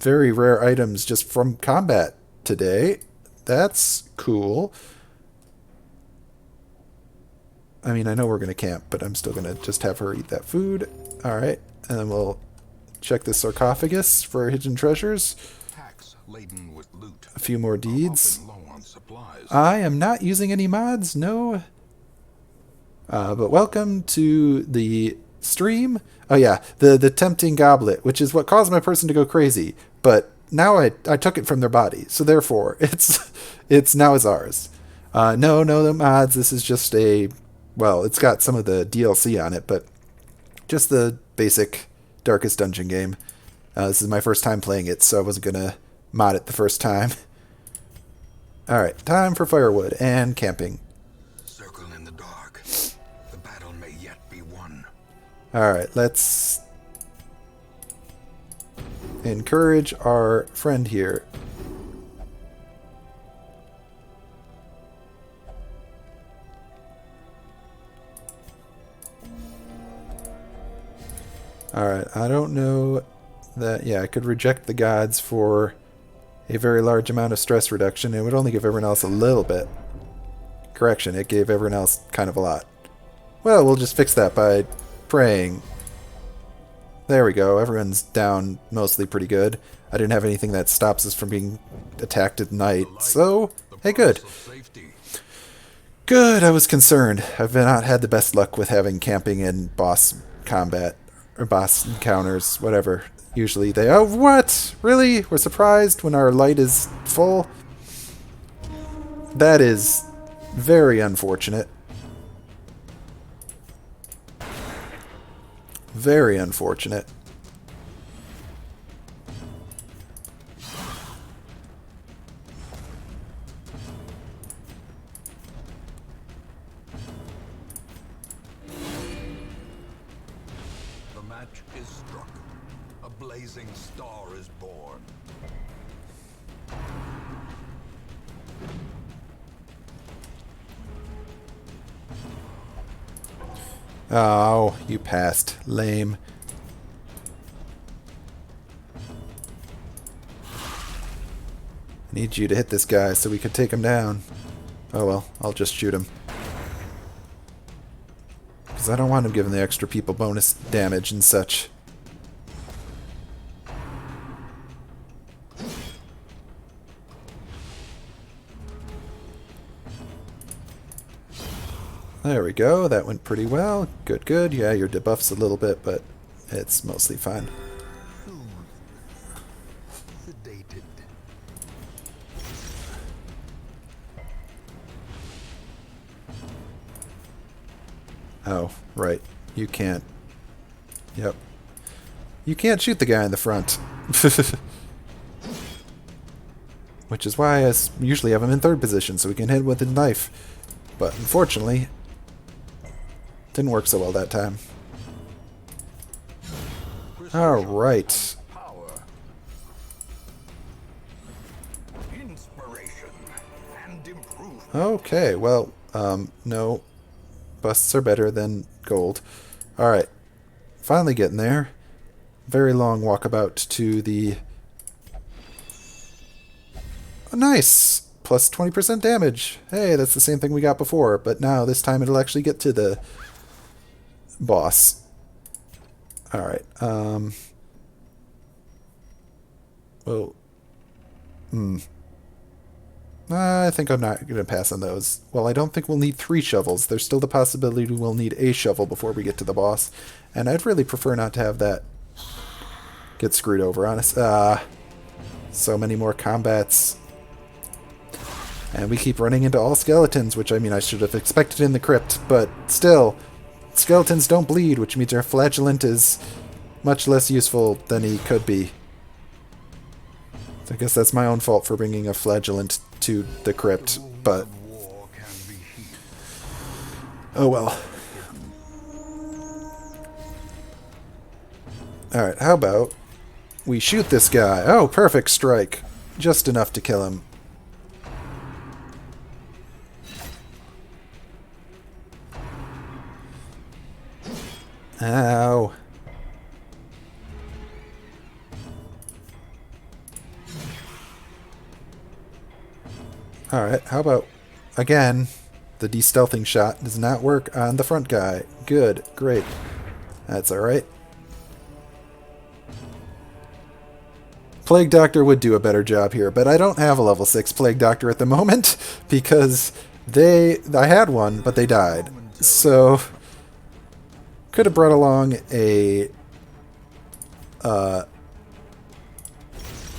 S1: very rare items just from combat today. That's cool. I mean, I know we're going to camp, but I'm still going to just have her eat that food. Alright, and then we'll check the sarcophagus for hidden treasures.
S2: Packs laden with loot.
S1: A few more deeds.
S2: supplies.
S1: I am not using any mods, no. But welcome to the stream. Oh yeah, the tempting goblet, which is what caused my person to go crazy. But now I took it from their body, so therefore it's now is ours. No the mods. This is just well, it's got some of the DLC on it, but just the basic Darkest Dungeon game. This is my first time playing it, so I wasn't gonna mod it the first time. All right, time for firewood and camping.
S2: Circle in the dark. The battle may yet be won.
S1: All right, let's encourage our friend here. All right, I don't know that. Yeah, I could reject the gods for a very large amount of stress reduction. It would only give everyone else a little bit. Correction, it gave everyone else kind of a lot. Well, we'll just fix that by praying. There we go. Everyone's down mostly pretty good. I didn't have anything that stops us from being attacked at night, so hey, good. Good, I was concerned. I've not had the best luck with having camping in boss combat, or boss encounters, whatever. Usually they... Oh, what? Really? We're surprised when our light is full? That is very unfortunate. Very unfortunate.
S2: The match is struck. A blazing star is born.
S1: Oh, you passed. Lame. I need you to hit this guy so we can take him down. Oh well, I'll just shoot him. Because I don't want him giving the extra people bonus damage and such. There we go, that went pretty well. Good, good. Yeah, your debuff's a little bit, but it's mostly fine.
S2: Sedated.
S1: Oh, right. You can't. Yep. You can't shoot the guy in the front. Which is why I usually have him in third position, so we can hit him with a knife. But unfortunately, didn't work so well that time. Alright.
S2: Power. Inspiration and improvement.
S1: Okay, well, no. Busts are better than gold. Alright. Finally getting there. Very long walkabout to the... Oh, nice! Plus 20% damage. Hey, that's the same thing we got before, but now this time it'll actually get to the boss. Alright, well... I think I'm not going to pass on those. Well, I don't think we'll need 3 shovels. There's still the possibility we'll need a shovel before we get to the boss. And I'd really prefer not to have that get screwed over on us. So many more combats. And we keep running into all skeletons, which, I mean, I should have expected in the crypt. But still, skeletons don't bleed, which means our flagellant is much less useful than he could be. So I guess that's my own fault for bringing a flagellant to the crypt, but oh well. Alright, how about we shoot this guy? Oh, perfect strike. Just enough to kill him. Ow. Alright, how about, again, the de-stealthing shot does not work on the front guy. Good, great. That's alright. Plague Doctor would do a better job here, but I don't have a level 6 Plague Doctor at the moment because I had one, but they died. So could have brought along a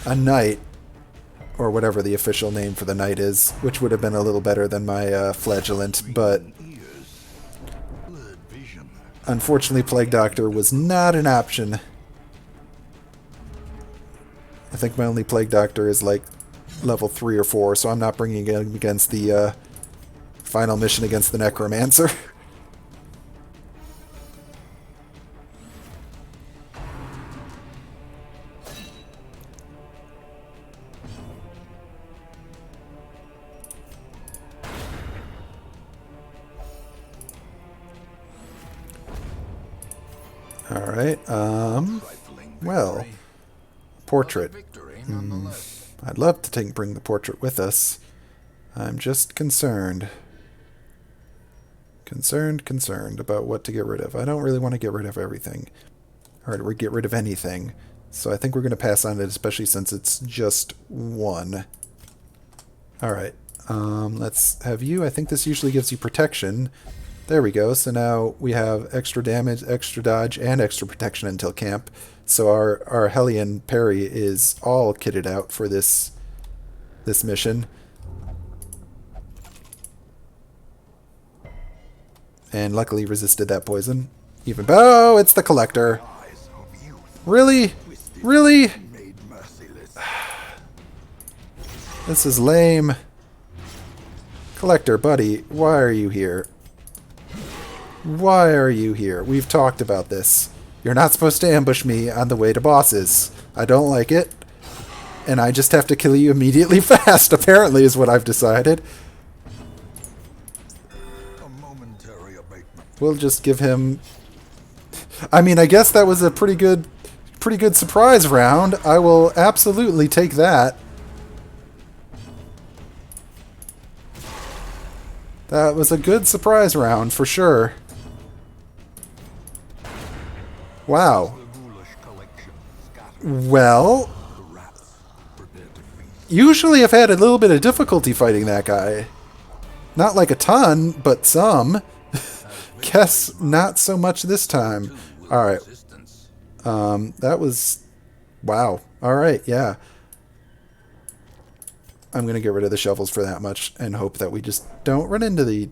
S1: knight, or whatever the official name for the knight is, which would have been a little better than my flagellant, but unfortunately Plague Doctor was not an option. I think my only Plague Doctor is like level 3 or 4, so I'm not bringing him against the final mission against the Necromancer. Alright, well, portrait. I'd love to bring the portrait with us. I'm just concerned. Concerned about what to get rid of. I don't really want to get rid of everything. Or get rid of anything. So I think we're going to pass on it, especially since it's just one. Alright, let's have you. I think this usually gives you protection. There we go. So now we have extra damage, extra dodge, and extra protection until camp. So our Hellion parry is all kitted out for this mission. And luckily resisted that poison. Even oh, it's the Collector. Really? Really? This is lame. Collector, buddy, why are you here? Why are you here? We've talked about this. You're not supposed to ambush me on the way to bosses. I don't like it. And I just have to kill you immediately fast, apparently, is what I've decided. We'll just give him... I mean, I guess that was a pretty good surprise round. I will absolutely take that. That was a good surprise round, for sure. Wow. Well, usually I've had a little bit of difficulty fighting that guy. Not like a ton, but some. Guess not so much this time. Alright. That was... Wow. Alright, yeah. I'm going to get rid of the shovels for that much and hope that we just don't run into the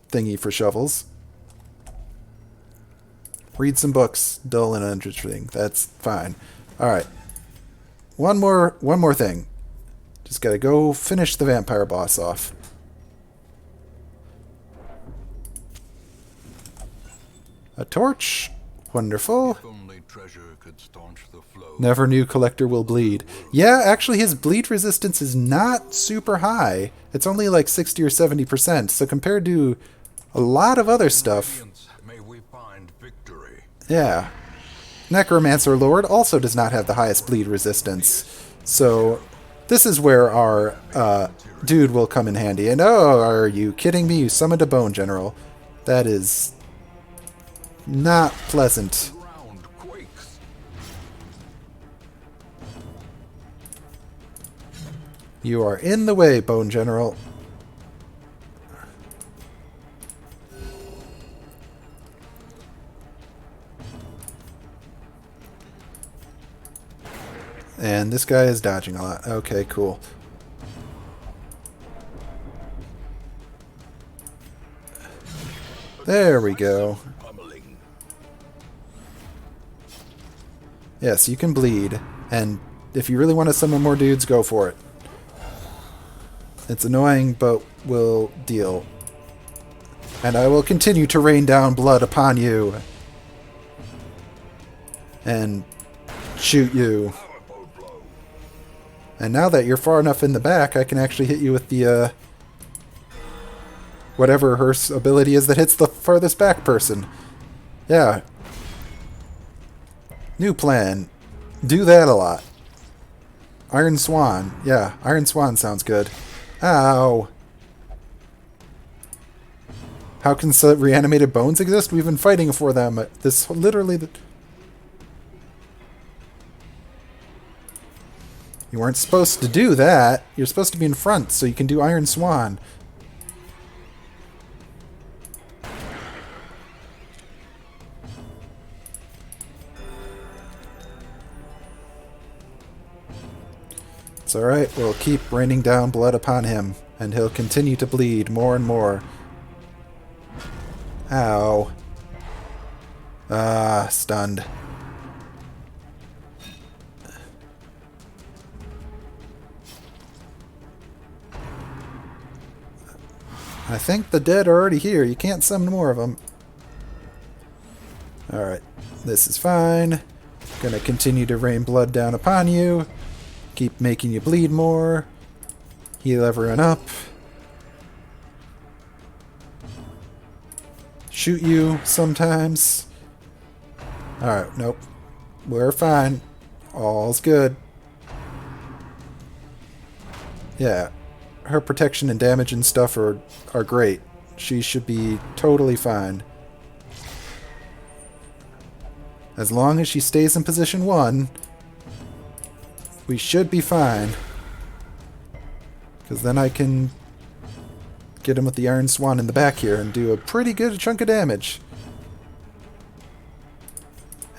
S1: thingy for shovels. Read some books. Dull and uninteresting. That's fine. Alright. One more thing. Just gotta go finish the vampire boss off. A torch. Wonderful. Never knew Collector will bleed. Yeah, actually his bleed resistance is not super high. It's only like 60 or 70%. So compared to a lot of other stuff... Yeah. Necromancer Lord also does not have the highest bleed resistance. So this is where our dude will come in handy. And oh, are you kidding me? You summoned a Bone General. That is not pleasant. You are in the way, Bone General. And this guy is dodging a lot. Okay, cool. There we go. Yes, you can bleed. And if you really want to summon more dudes, go for it. It's annoying, but we'll deal. And I will continue to rain down blood upon you. And shoot you. And now that you're far enough in the back, I can actually hit you with the, whatever her ability is that hits the farthest back person. Yeah. New plan. Do that a lot. Iron Swan. Yeah, Iron Swan sounds good. Ow. How can reanimated bones exist? We've been fighting for them. This literally... You weren't supposed to do that. You're supposed to be in front so you can do Iron Swan. It's alright, we'll keep raining down blood upon him, and he'll continue to bleed more and more. Ow. Ah, stunned. I think the dead are already here. You can't summon more of them. Alright, this is fine. Gonna continue to rain blood down upon you. Keep making you bleed more. Heal everyone up. Shoot you sometimes. Alright, nope. We're fine. All's good. Yeah. Her protection and damage and stuff are great. She should be totally fine. As long as she stays in position 1, we should be fine. Because then I can get him with the Iron Swan in the back here and do a pretty good chunk of damage.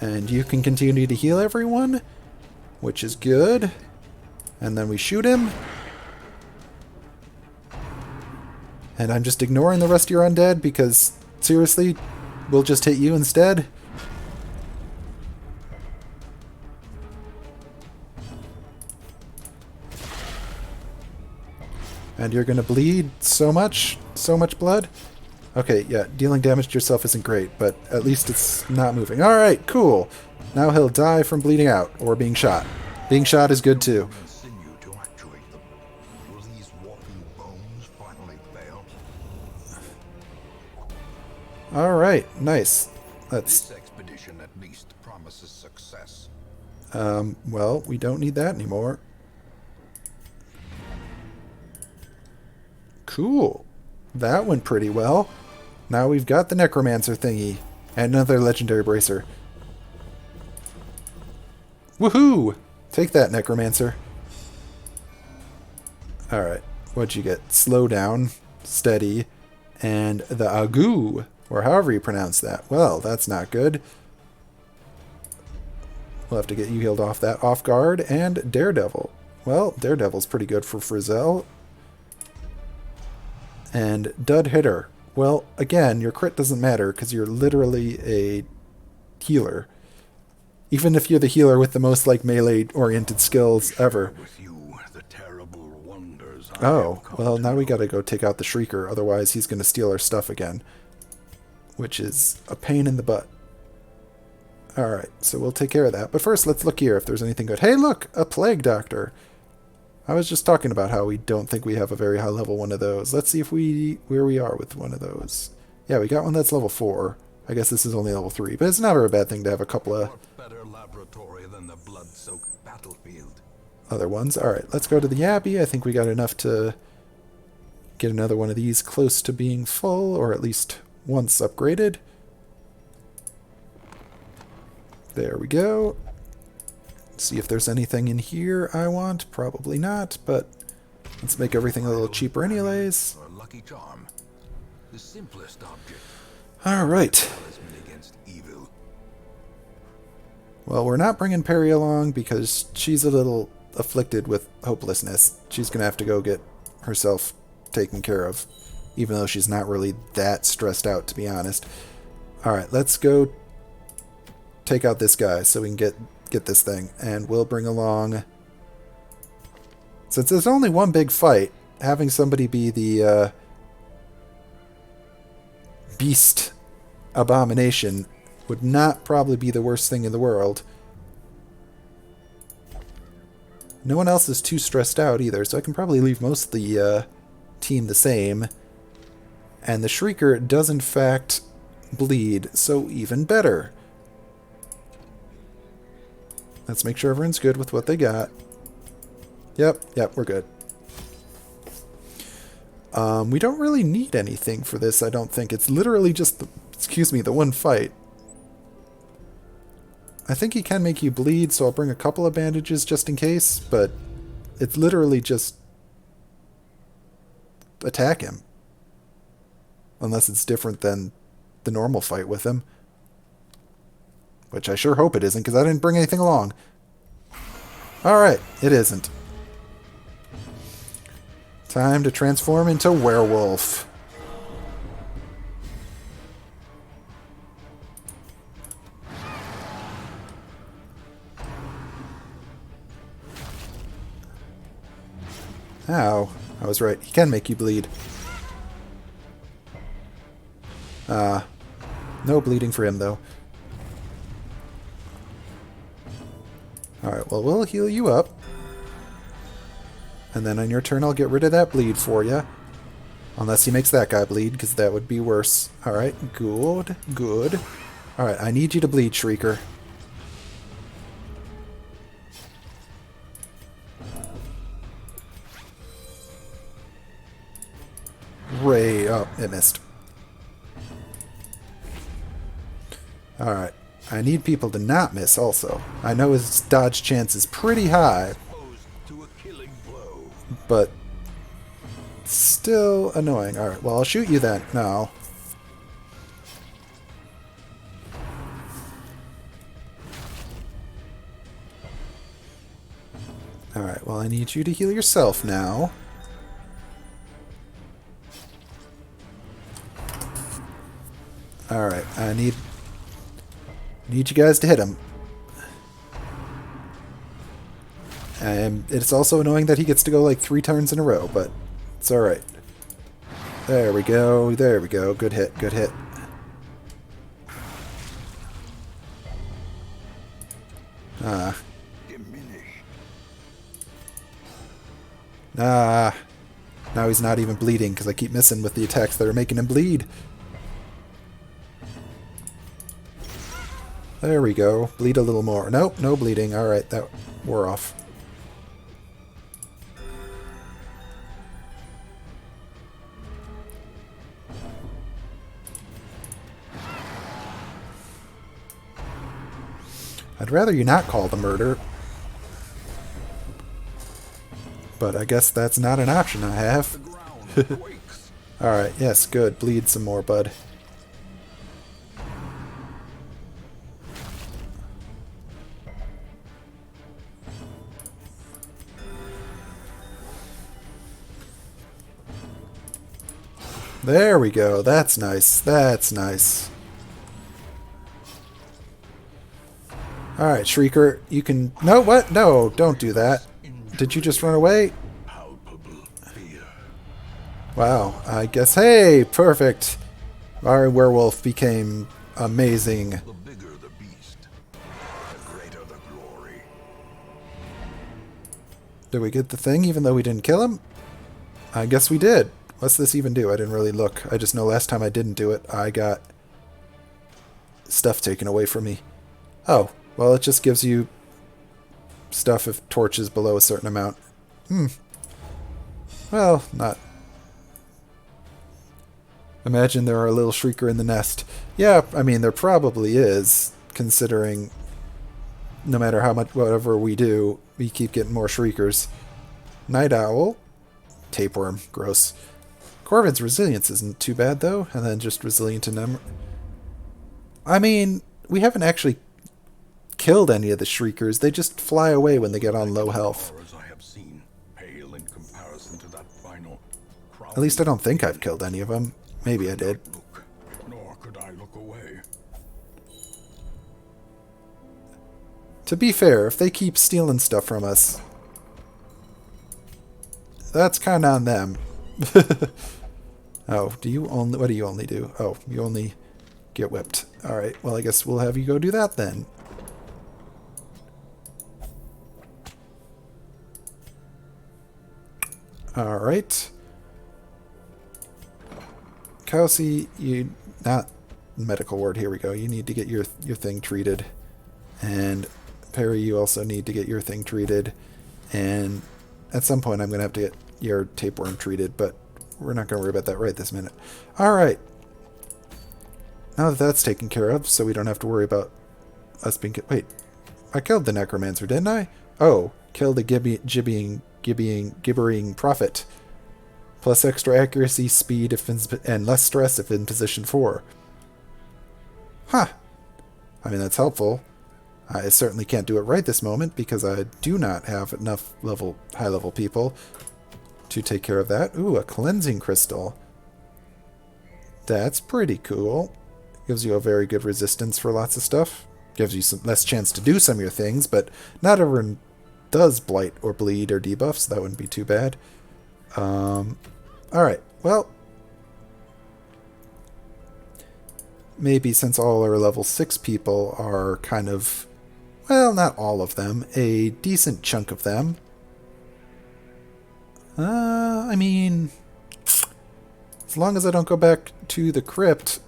S1: And you can continue to heal everyone, which is good. And then we shoot him. And I'm just ignoring the rest of your undead because, seriously, we'll just hit you instead. And you're gonna bleed so much blood. Okay, yeah, dealing damage to yourself isn't great, but at least it's not moving. Alright, cool. Now he'll die from bleeding out, or being shot. Being shot is good too. Alright, nice.
S2: This expedition at least promises success.
S1: Well, we don't need that anymore. Cool. That went pretty well. Now we've got the Necromancer thingy. And another Legendary Bracer. Woohoo! Take that, Necromancer. Alright. What'd you get? Slow down, steady, and the Agu, or however you pronounce that. Well, that's not good. We'll have to get you healed off that off guard. And Daredevil. Well, Daredevil's pretty good for Frizzell. And Dud Hitter. Well, again, your crit doesn't matter because you're literally a healer. Even if you're the healer with the most like melee-oriented skills ever. Oh, well, now we gotta go take out the Shrieker, otherwise he's gonna steal our stuff again. Which is a pain in the butt. Alright, so we'll take care of that. But first, let's look here if there's anything good. Hey, look! A Plague Doctor! I was just talking about how we don't think we have a very high level one of those. Let's see if where we are with one of those. Yeah, we got one that's level 4. I guess this is only level 3, but it's never a bad thing to have a couple of
S2: better laboratory than the blood-soaked battlefield.
S1: Other ones. Alright, let's go to the Abbey. I think we got enough to get another one of these close to being full, or at least once upgraded. There we go. See if there's anything in here I want. Probably not, but let's make everything a little cheaper anyways.
S2: Lucky charm. The simplest object.
S1: Alright. Well, we're not bringing Perry along because she's a little afflicted with hopelessness. She's going to have to go get herself taken care of, even though she's not really that stressed out, to be honest. Alright, let's go take out this guy so we can get this thing, and we'll bring along, since there's only one big fight, having somebody be the beast abomination would not probably be the worst thing in the world. No one else is too stressed out either, so I can probably leave most of the team the same. And the Shrieker does in fact bleed, so even better. Let's make sure everyone's good with what they got. Yep, we're good. We don't really need anything for this, I don't think. It's literally just, the one fight. I think he can make you bleed, so I'll bring a couple of bandages just in case, but It's literally just attack him. Unless it's different than the normal fight with him. Which I sure hope it isn't, because I didn't bring anything along. Alright, it isn't. Time to transform into werewolf. Ow. I was right. He can make you bleed. No bleeding for him, though. Alright, well, we'll heal you up. And then on your turn, I'll get rid of that bleed for you. Unless he makes that guy bleed, because that would be worse. Alright, good, good. Alright, I need you to bleed, Shrieker. Ray. Oh, it missed. Alright. I need people to not miss also. I know his dodge chance is pretty high. But still annoying. Alright, well, I'll shoot you then. No. Alright, well, I need you to heal yourself now. Alright, I need you guys to hit him. And it's also annoying that he gets to go like 3 turns in a row, but it's alright. There we go, there we go. Good hit, good hit. Now he's not even bleeding because I keep missing with the attacks that are making him bleed. There we go. Bleed a little more. Nope, no bleeding. Alright, that wore off. I'd rather you not call the murder. But I guess that's not an option I have. Alright, yes, good. Bleed some more, bud. There we go. That's nice. That's nice. Alright, Shrieker, you can... No, what? No, don't do that. Did you just run away? Wow, I guess... Hey, perfect. Our werewolf became amazing.
S2: The bigger the beast, the greater the glory.
S1: Did we get the thing even though we didn't kill him? I guess we did. What's this even do? I didn't really look. I just know last time I didn't do it, I got stuff taken away from me. Oh, well, it just gives you stuff if torch is below a certain amount. Well, not. Imagine there are a little shrieker in the nest. Yeah, I mean, there probably is, considering no matter how much, whatever we do, we keep getting more shriekers. Night owl. Tapeworm. Gross. Corvin's resilience isn't too bad, though. And then just resilient to number. I mean, we haven't actually killed any of the shriekers. They just fly away when they get on low health. At least I don't think I've killed any of them. Maybe I did.
S2: Nor could I look away.
S1: To be fair, if they keep stealing stuff from us, that's kind of on them. Oh, do you only... What do you only do? Oh, you only get whipped. Alright, well, I guess we'll have you go do that then. Alright. Kelsey, you... Not medical ward, here we go. You need to get your thing treated. And Perry, you also need to get your thing treated. And at some point I'm going to have to get your tapeworm treated, but we're not going to worry about that right this minute. Alright. Now that that's taken care of, so we don't have to worry about us being... Wait, I killed the necromancer, didn't I? Oh, killed the gibbying gibbering prophet. Plus extra accuracy, speed, and less stress if in position 4. Huh. I mean, that's helpful. I certainly can't do it right this moment because I do not have enough high-level people to take care of that. Ooh, a cleansing crystal. That's pretty cool. Gives you a very good resistance for lots of stuff. Gives you some less chance to do some of your things, but not everyone does blight or bleed or debuff, so that wouldn't be too bad. Alright, well, maybe since all our level 6 people are kind of, well, not all of them, a decent chunk of them. I mean, as long as I don't go back to the crypt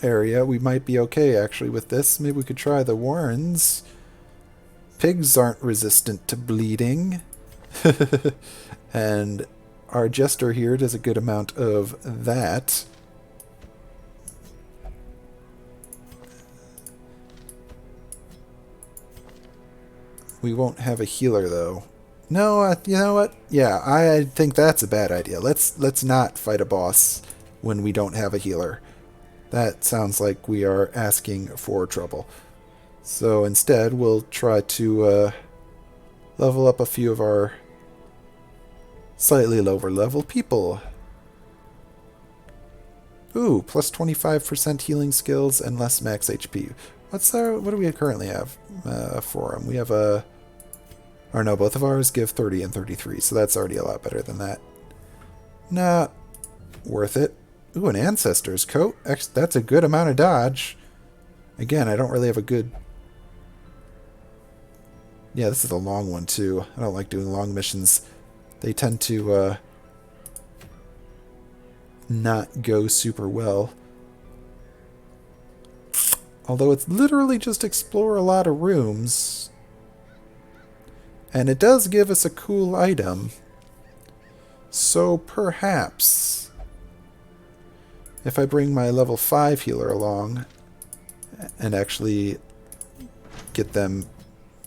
S1: area, we might be okay actually with this. Maybe we could try the warrens. Pigs aren't resistant to bleeding. And our jester here does a good amount of that. We won't have a healer though. No, you know what? Yeah, I think that's a bad idea. Let's not fight a boss when we don't have a healer. That sounds like we are asking for trouble. So instead, we'll try to level up a few of our slightly lower level people. Ooh, plus 25% healing skills and less max HP. What do we currently have for them? We have a... Or no, both of ours give 30 and 33, so that's already a lot better than that. Not worth it. Ooh, an Ancestor's coat. That's a good amount of dodge. Again, I don't really have a good... Yeah, this is a long one, too. I don't like doing long missions. They tend to not go super well. Although it's literally just explore a lot of rooms. And it does give us a cool item. So perhaps, if I bring my level 5 healer along and actually get them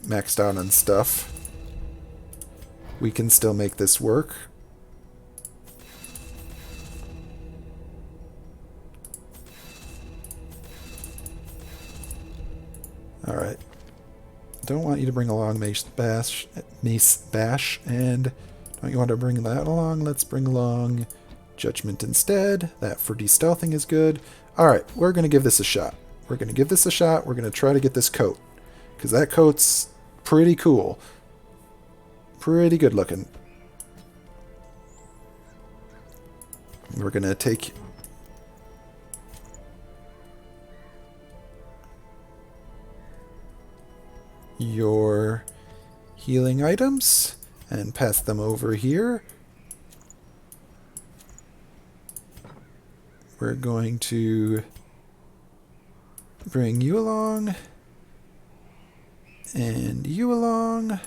S1: maxed out on stuff, we can still make this work. Alright. Don't want you to bring along Mace Bash, and don't you want to bring that along? Let's bring along Judgment instead. That for de-stealthing is good. Alright, we're going to give this a shot. We're going to give this a shot. We're going to try to get this coat. Because that coat's pretty cool. Pretty good looking. We're going to take... your healing items and pass them over here. We're going to bring you along and you along.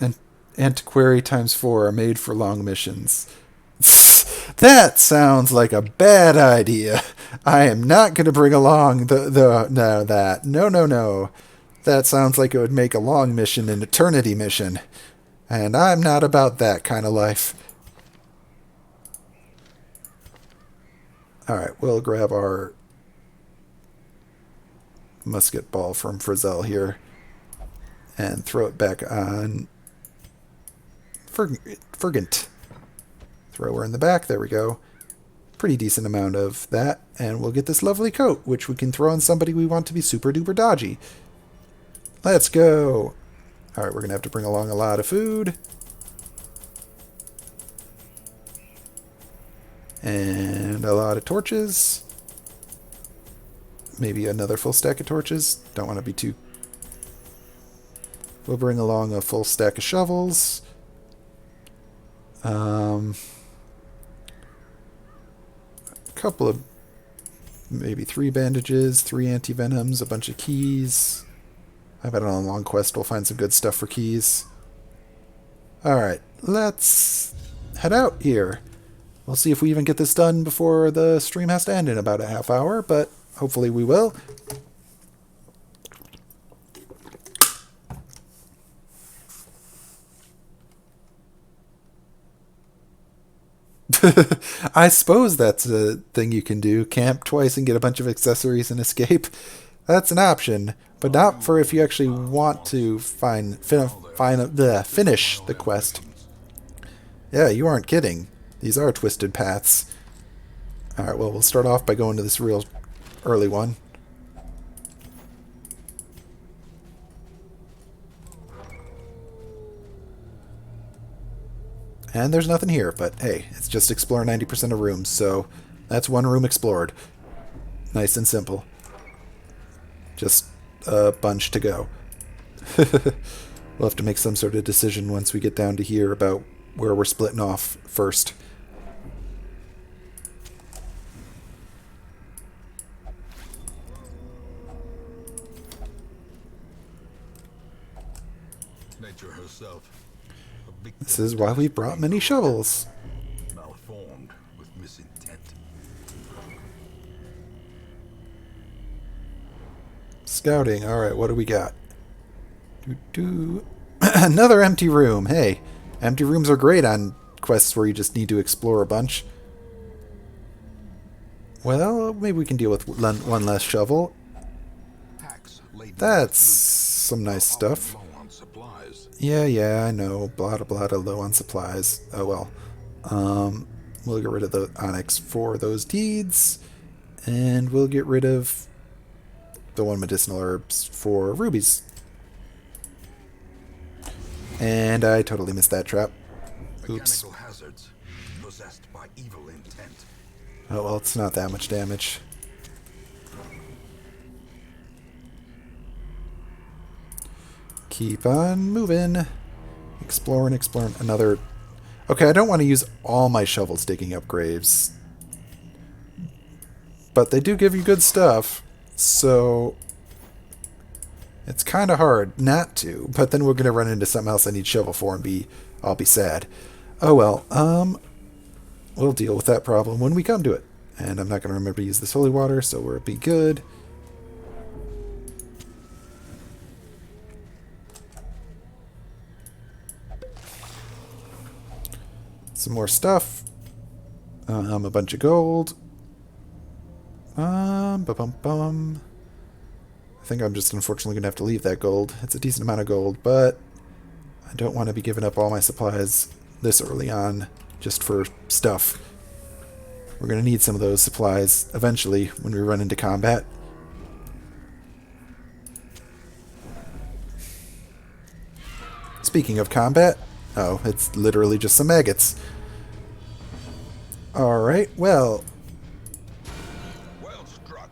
S1: And Antiquary ×4 are made for long missions. That sounds like a bad idea. I am not going to bring along No. That sounds like it would make a long mission an eternity mission. And I'm not about that kind of life. Alright, we'll grab our musket ball from Frizzell here and throw it back on Fergant. Throw her in the back. There we go. Pretty decent amount of that. And we'll get this lovely coat, which we can throw on somebody we want to be super duper dodgy. Let's go. Alright, we're going to have to bring along a lot of food. And a lot of torches. Maybe another full stack of torches. Don't want to be too... We'll bring along a full stack of shovels. Couple of, maybe 3 bandages, 3 anti-venoms, a bunch of keys. I bet on a long quest we'll find some good stuff for keys. Alright, let's head out here. We'll see if we even get this done before the stream has to end in about a half hour, but hopefully we will. I suppose that's a thing you can do. Camp twice and get a bunch of accessories and escape. That's an option, but not for if you actually want to finish the quest. Yeah, you aren't kidding. These are twisted paths. Alright, well, we'll start off by going to this real early one. And there's nothing here, but hey, it's just explore 90% of rooms, so that's one room explored. Nice and simple. Just a bunch to go. We'll have to make some sort of decision once we get down to here about where we're splitting off first.
S2: Nature herself.
S1: This is why we brought many shovels.
S2: Malformed with misintent.
S1: Scouting. Alright, what do we got? Another empty room. Hey, empty rooms are great on quests where you just need to explore a bunch. Well, maybe we can deal with one less shovel. That's some nice stuff. Yeah, I know. Blada blada, low on supplies. Oh well. We'll get rid of the onyx for those deeds. And we'll get rid of the one medicinal herbs for rubies. And I totally missed that trap. Oops.
S2: Hazards possessed by evil intent.
S1: Oh well, it's not that much damage. Keep on moving. Exploring. Another... Okay, I don't want to use all my shovels digging up graves. But they do give you good stuff, so... It's kind of hard not to, but then we're going to run into something else I need shovel for and I'll be sad. Oh well, we'll deal with that problem when we come to it. And I'm not going to remember to use this holy water, so we'll be good. Some more stuff. A bunch of gold. Bum. I think I'm just unfortunately going to have to leave that gold. It's a decent amount of gold, but I don't want to be giving up all my supplies this early on just for stuff. We're going to need some of those supplies eventually when we run into combat. Speaking of combat, oh, it's literally just some maggots. Alright, well...
S2: Well struck.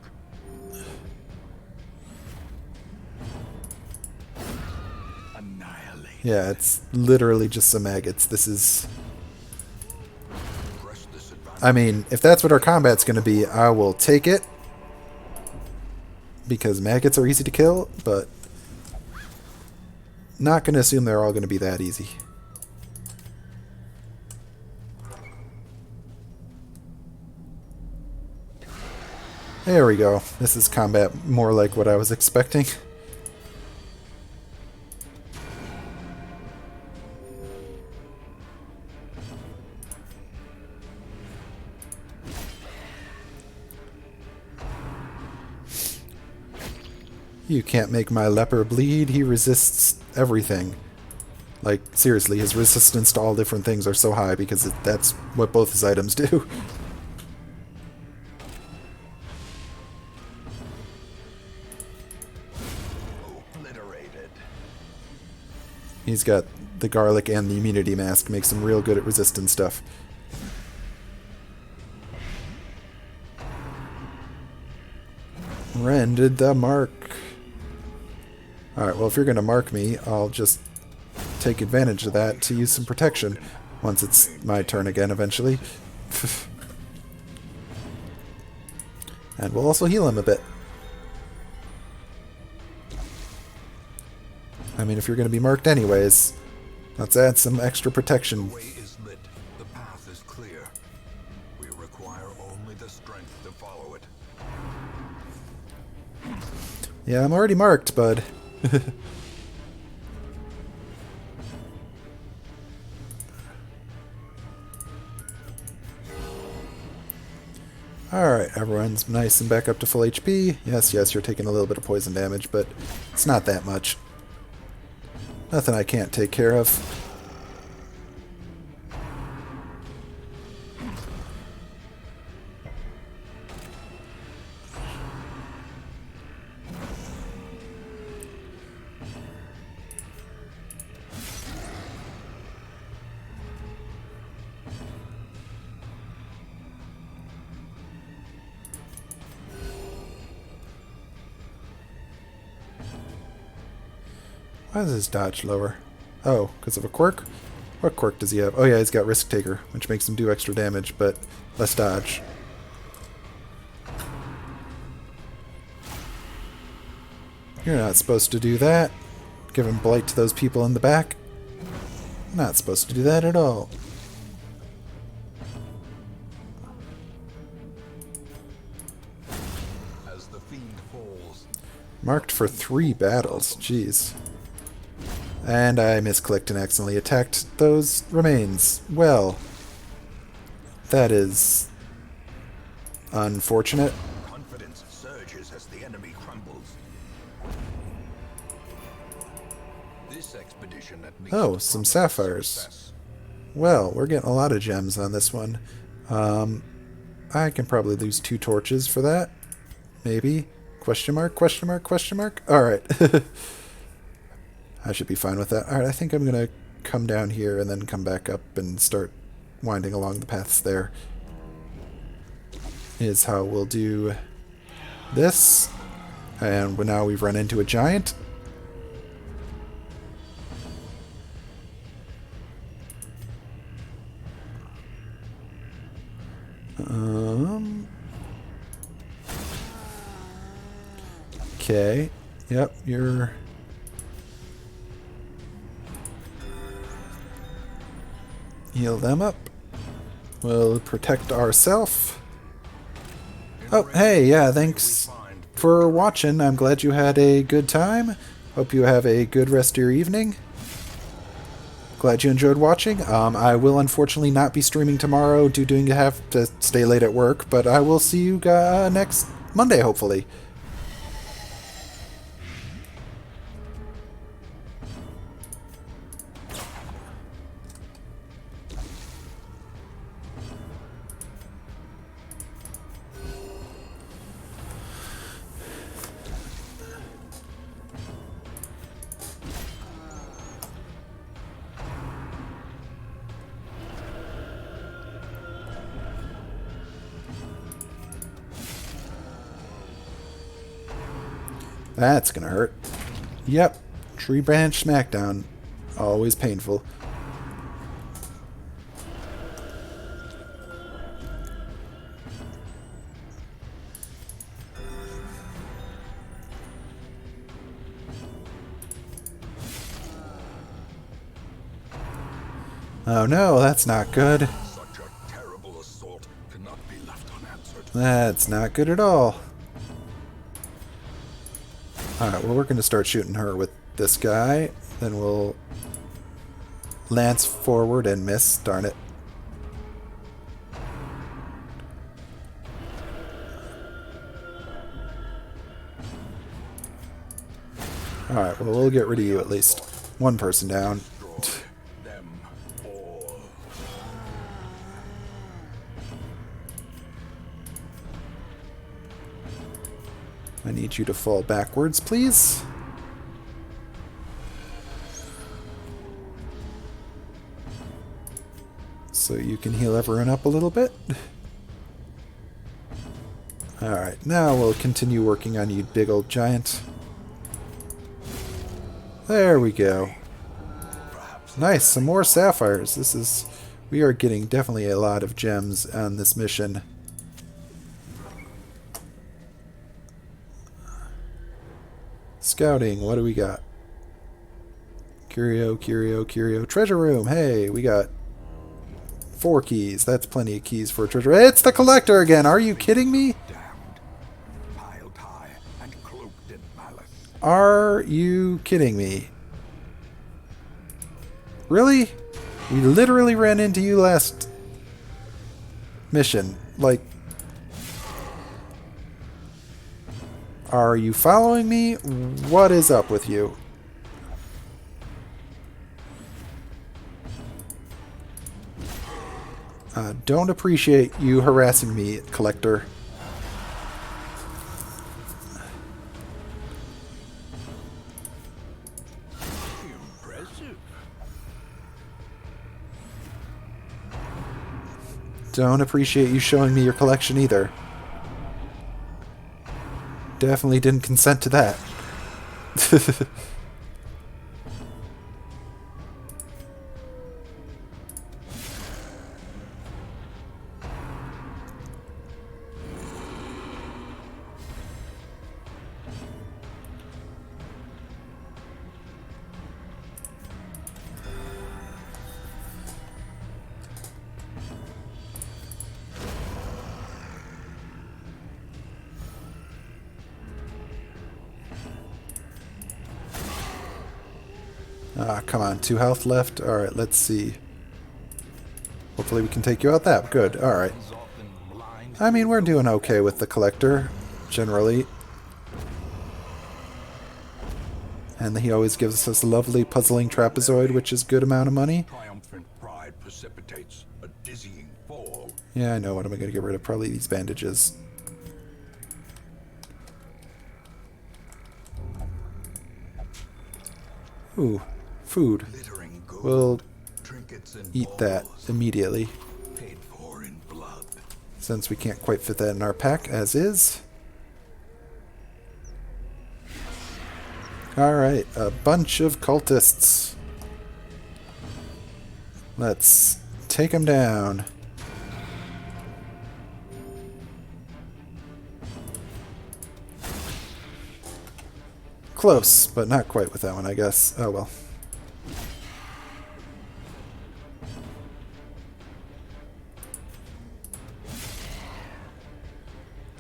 S2: Annihilate.
S1: Yeah, it's literally just some maggots. This is... I mean, if that's what our combat's going to be, I will take it. Because maggots are easy to kill, but... Not going to assume they're all going to be that easy. There we go. This is combat more like what I was expecting. You can't make my leper bleed. He resists everything. Like, seriously, his resistance to all different things are so high because that's what both his items do.
S2: Obliterated.
S1: He's got the garlic and the immunity mask. Makes him real good at resistance stuff. Ren did the mark. Alright, well if you're going to mark me, I'll just take advantage of that to use some protection once it's my turn again eventually. And we'll also heal him a bit. I mean, if you're going to be marked anyways, let's add some extra protection.
S2: The way is lit. The path is clear. We require only the strength to follow it.
S1: Yeah, I'm already marked, bud. Alright, everyone's nice and back up to full HP. Yes, yes, you're taking a little bit of poison damage, but it's not that much. Nothing I can't take care of. Why is his dodge lower? Oh, because of a quirk? What quirk does he have? Oh yeah, he's got Risk Taker, which makes him do extra damage, but less dodge. You're not supposed to do that. Give him blight to those people in the back. Not supposed to do that at all.
S2: As the fiend falls.
S1: Marked for 3 battles. Jeez. And I misclicked and accidentally attacked those remains. Well, that is unfortunate.
S2: Confidence surges as the enemy crumbles. This expedition at least
S1: Oh, some sapphires.
S2: success.
S1: Well, we're getting a lot of gems on this one. I can probably lose 2 torches for that. Maybe. Question mark, question mark, question mark. Alright. I should be fine with that. Alright, I think I'm going to come down here and then come back up and start winding along the paths there. Is how we'll do this. And now we've run into a giant. Okay. Yep, you're... Heal them up. We'll protect ourselves. Oh, hey, yeah, thanks for watching. I'm glad you had a good time. Hope you have a good rest of your evening. Glad you enjoyed watching. I will unfortunately not be streaming tomorrow due to have to stay late at work, but I will see you next Monday, hopefully. That's gonna hurt. Yep. Tree branch smackdown. Always painful. Oh no, that's not good.
S2: Such a terrible assault cannot be left unanswered.
S1: That's not good at all. Alright, well, we're going to start shooting her with this guy. Then we'll lance forward and miss. Darn it. Alright, well, we'll get rid of you at least. One person down.
S2: Them all.
S1: I need you to fall backwards, please. So you can heal everyone up a little bit. Alright, now we'll continue working on you, big old giant. There we go. Nice, some more sapphires. We are getting definitely a lot of gems on this mission. Scouting, what do we got? Curio, curio, curio. Treasure room, hey, we got 4 keys. That's plenty of keys for a treasure. It's the collector again, are you kidding me?
S2: Damned, piled high and cloaked in malice.
S1: Are you kidding me? Really? We literally ran into you last mission. Like, Are you following me? What is up with you? Don't appreciate you harassing me, Collector.
S2: Impressive.
S1: Don't appreciate you showing me your collection either. Definitely didn't consent to that. Ah, come on. 2 health left. Alright, let's see. Hopefully we can take you out that. Good. Alright. I mean, we're doing okay with the Collector, generally. And he always gives us a lovely puzzling trapezoid, which is a good amount of money.
S2: Triumphant pride precipitates a dizzying fall.
S1: Yeah, I know. What am I going to get rid of? Probably these bandages. Ooh, food.
S2: Glittering gold,
S1: We'll
S2: trinkets and
S1: eat that
S2: balls,
S1: immediately,
S2: paid for in blood.
S1: since we can't quite fit that in our pack as is. Alright, a bunch of cultists. Let's take them down. Close, but not quite with that one, I guess. Oh well.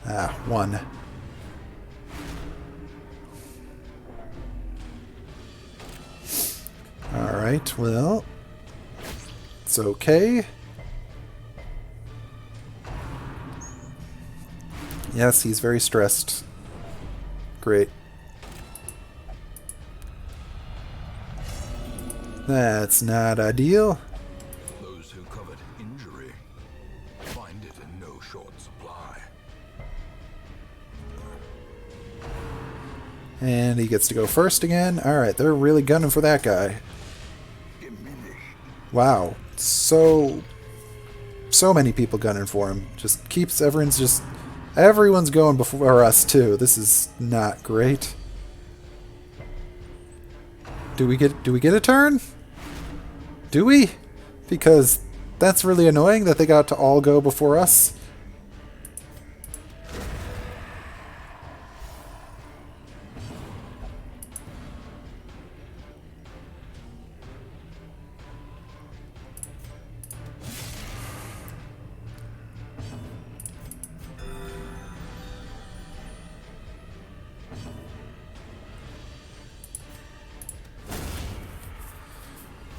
S1: Ah, 1. Alright, well, it's okay. Yes, he's very stressed. Great. That's not ideal.
S2: Those who covet injury find it in no short supply.
S1: And he gets to go first again. Alright, they're really gunning for that guy. Wow. So many people gunning for him. Just keeps everyone's going before us too. This is not great. Do we get a turn? Do we? Because that's really annoying that they got to all go before us.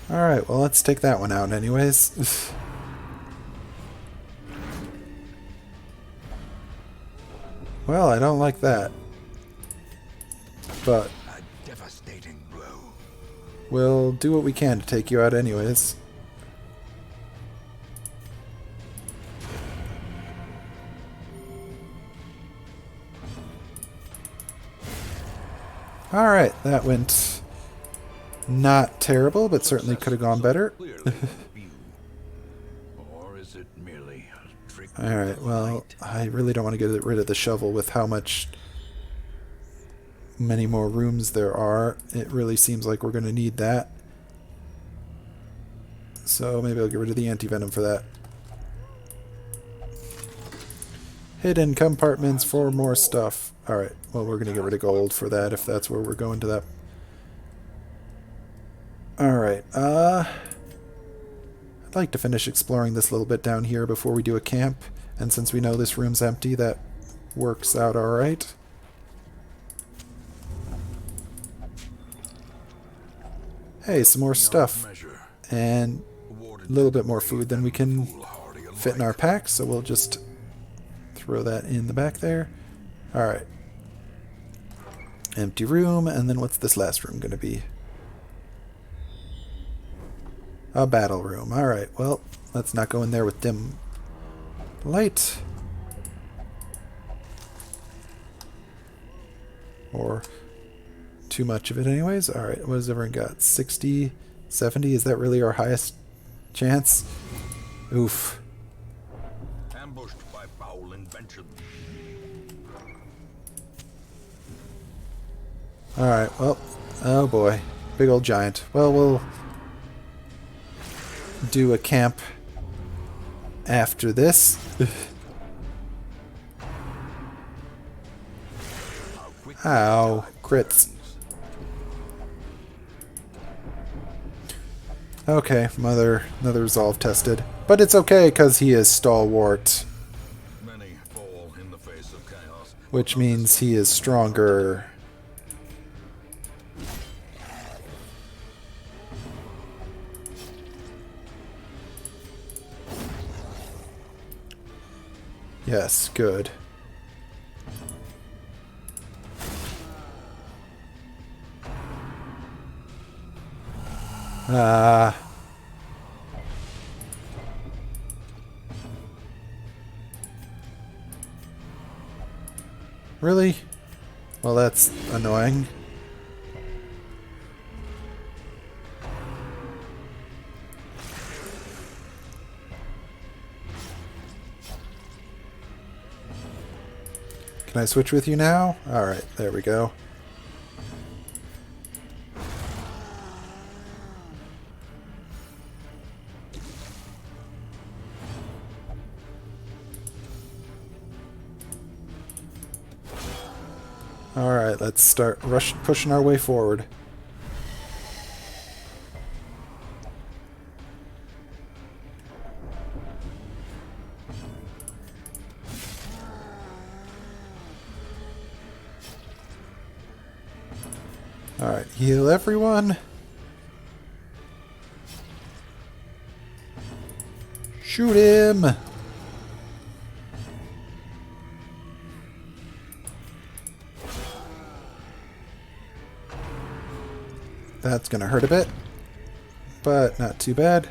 S1: Alright, well let's take that one out anyways. Well, I don't like that. But
S2: A devastating blow.
S1: we'll do what we can to take you out anyways. Alright, that went not terrible, but certainly could have gone better.
S2: Or is it merely a trick?
S1: Alright, well, I really don't want to get rid of the shovel with how many more rooms there are. It really seems like we're going to need that. So maybe I'll get rid of the anti-venom for that. Hidden compartments for more stuff. Alright, well we're going to get rid of gold for that if that's where we're going to that. Alright, I'd like to finish exploring this little bit down here before we do a camp. And since we know this room's empty, that works out alright. Hey, some more stuff. And a little bit more food than we can fit in our pack, so we'll just throw that in the back there. Alright. Empty room, and then what's this last room going to be? A battle room. Alright, well, let's not go in there with dim light. Or too much of it anyways. Alright, what has everyone got? 60, 70? Is that really our highest chance? Oof.
S2: Ambushed by foul invention.
S1: Alright, well, oh boy. Big old giant. Well, we'll do a camp after this. Ow, crits. Okay, another resolve tested. But it's okay, because he is stalwart.
S2: Many fall in the face of chaos.
S1: Which means he is stronger. Yes, good. Really? Well, that's annoying. Can I switch with you now? Alright, there we go. Alright, let's start pushing our way forward. Alright, heal everyone. Shoot him! That's gonna hurt a bit, but not too bad.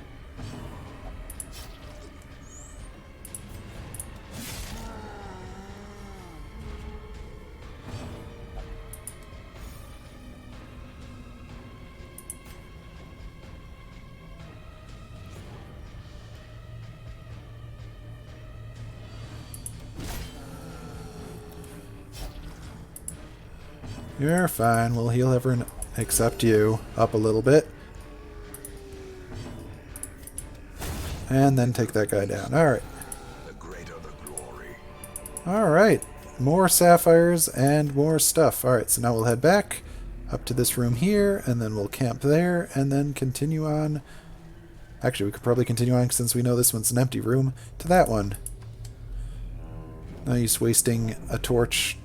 S1: You're fine. We'll heal everyone except you up a little bit. And then take that guy down. Alright.
S2: The greater the glory.
S1: Alright. More sapphires and more stuff. Alright, so now we'll head back up to this room here, and then we'll camp there, and then continue on. Actually, we could probably continue on since we know this one's an empty room, to that one. No use wasting a torch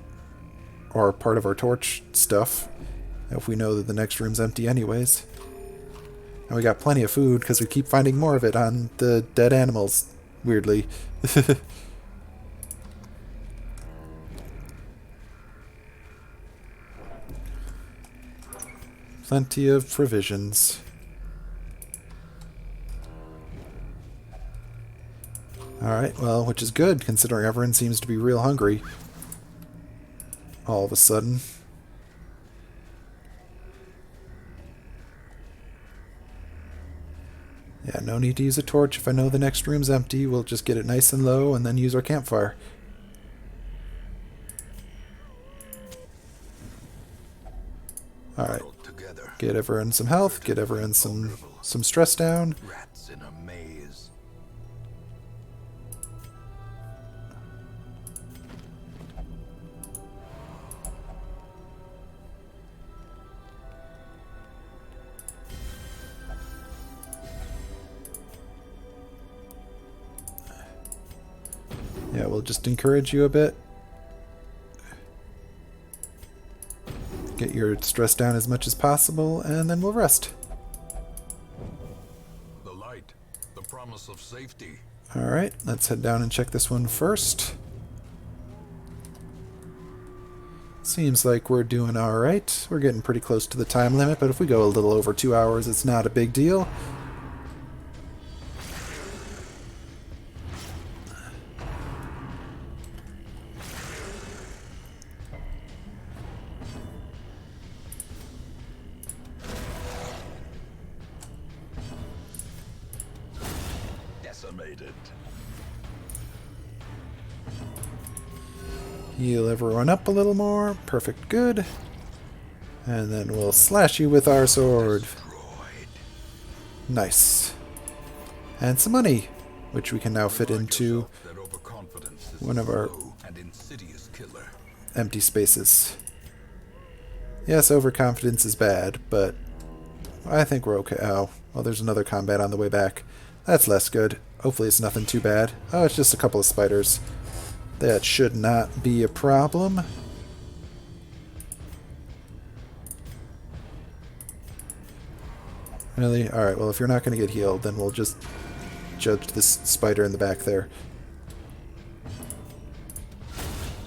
S1: or part of our torch stuff if we know that the next room's empty anyways. And we got plenty of food because we keep finding more of it on the dead animals, weirdly. Plenty of provisions. Alright, well, which is good considering everyone seems to be real hungry all of a sudden. Yeah, no need to use a torch. If I know the next room's empty, we'll just get it nice and low and then use our campfire. Alright. Get everyone some health, get everyone some stress down.
S2: Rats in a maze.
S1: Yeah, we'll just encourage you a bit. Get your stress down as much as possible, and then we'll rest.
S2: The light, the promise of safety.
S1: Alright, let's head down and check this one first. Seems like we're doing alright. We're getting pretty close to the time limit, but if we go a little over 2 hours, it's not a big deal.
S2: Decimated.
S1: Heal everyone up a little more. Perfect, good. And then we'll slash you with our sword.
S2: Destroyed.
S1: Nice. And some money, which we can now fit into
S2: That overconfidence is
S1: one of our
S2: slow and insidious killer.
S1: empty spaces. Yes, overconfidence is bad, but I think we're okay. Oh, well, there's another combat on the way back. That's less good. Hopefully it's nothing too bad. Oh, it's just a couple of spiders. That should not be a problem. Really? Alright, well, if you're not going to get healed, then we'll just judge this spider in the back there.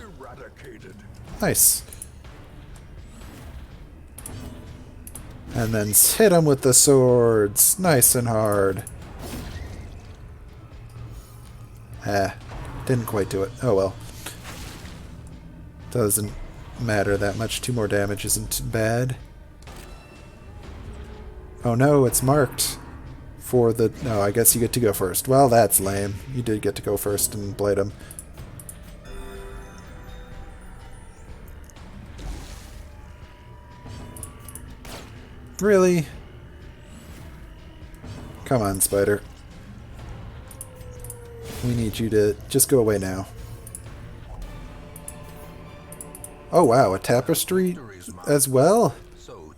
S2: Eradicated.
S1: Nice. And then hit him with the swords. Nice and hard. Ah, didn't quite do it. Oh well. Doesn't matter that much. 2 more damage isn't too bad. Oh no, it's marked for the... No, I guess you get to go first. Well, that's lame. You did get to go first and blade him. Really? Come on, spider. We need you to just go away now. Oh wow, a tapestry as well?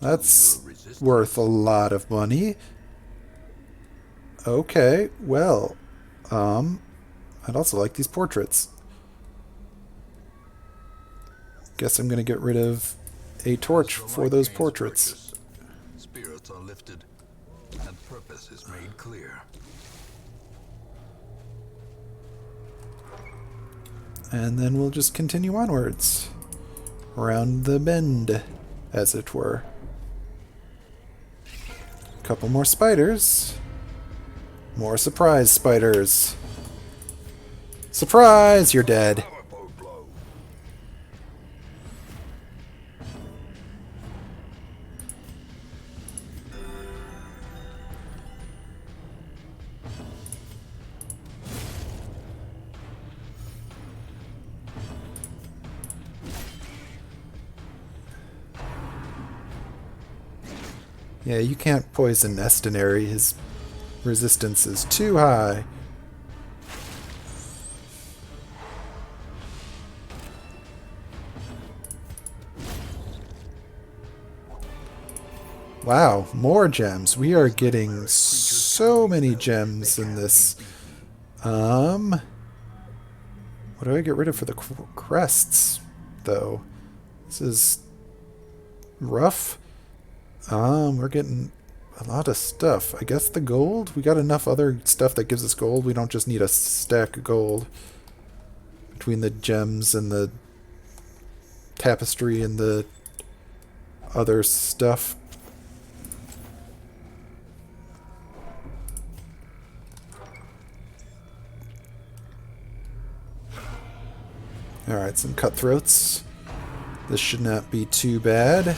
S1: That's worth a lot of money. Okay, well, I'd also like these portraits. Guess I'm gonna get rid of a torch for those portraits.
S2: Spirits are lifted and purpose is made clear.
S1: And then we'll just continue onwards. Around the bend, as it were. Couple more spiders. More surprise spiders. Surprise! You're dead.
S2: Powerful blow.
S1: Yeah, you can't poison Estinary. His resistance is too high. Wow, more gems. We are getting so many gems in this. What do I get rid of for the crests, though? This is rough. We're getting a lot of stuff. I guess the gold? We got enough other stuff that gives us gold. We don't just need a stack of gold. Between the gems and the tapestry and the other stuff. Alright, some cutthroats. This should not be too bad.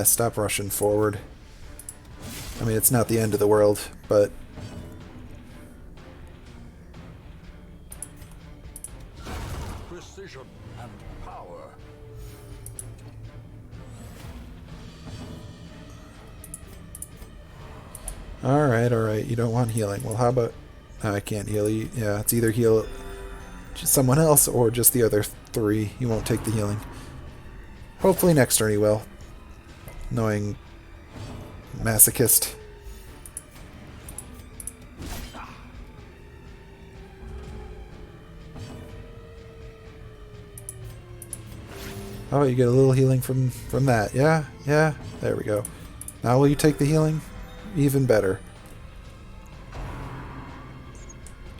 S1: Stop rushing forward. I mean, it's not the end of the world, but...
S2: Precision and power.
S1: Alright, you don't want healing. Well, how about... I can't heal you. Yeah, it's either heal just someone else or just the other 3. You won't take the healing. Hopefully next turn he will. Annoying masochist. Oh, you get a little healing from that. Yeah, there we go. Now will you take the healing? Even better.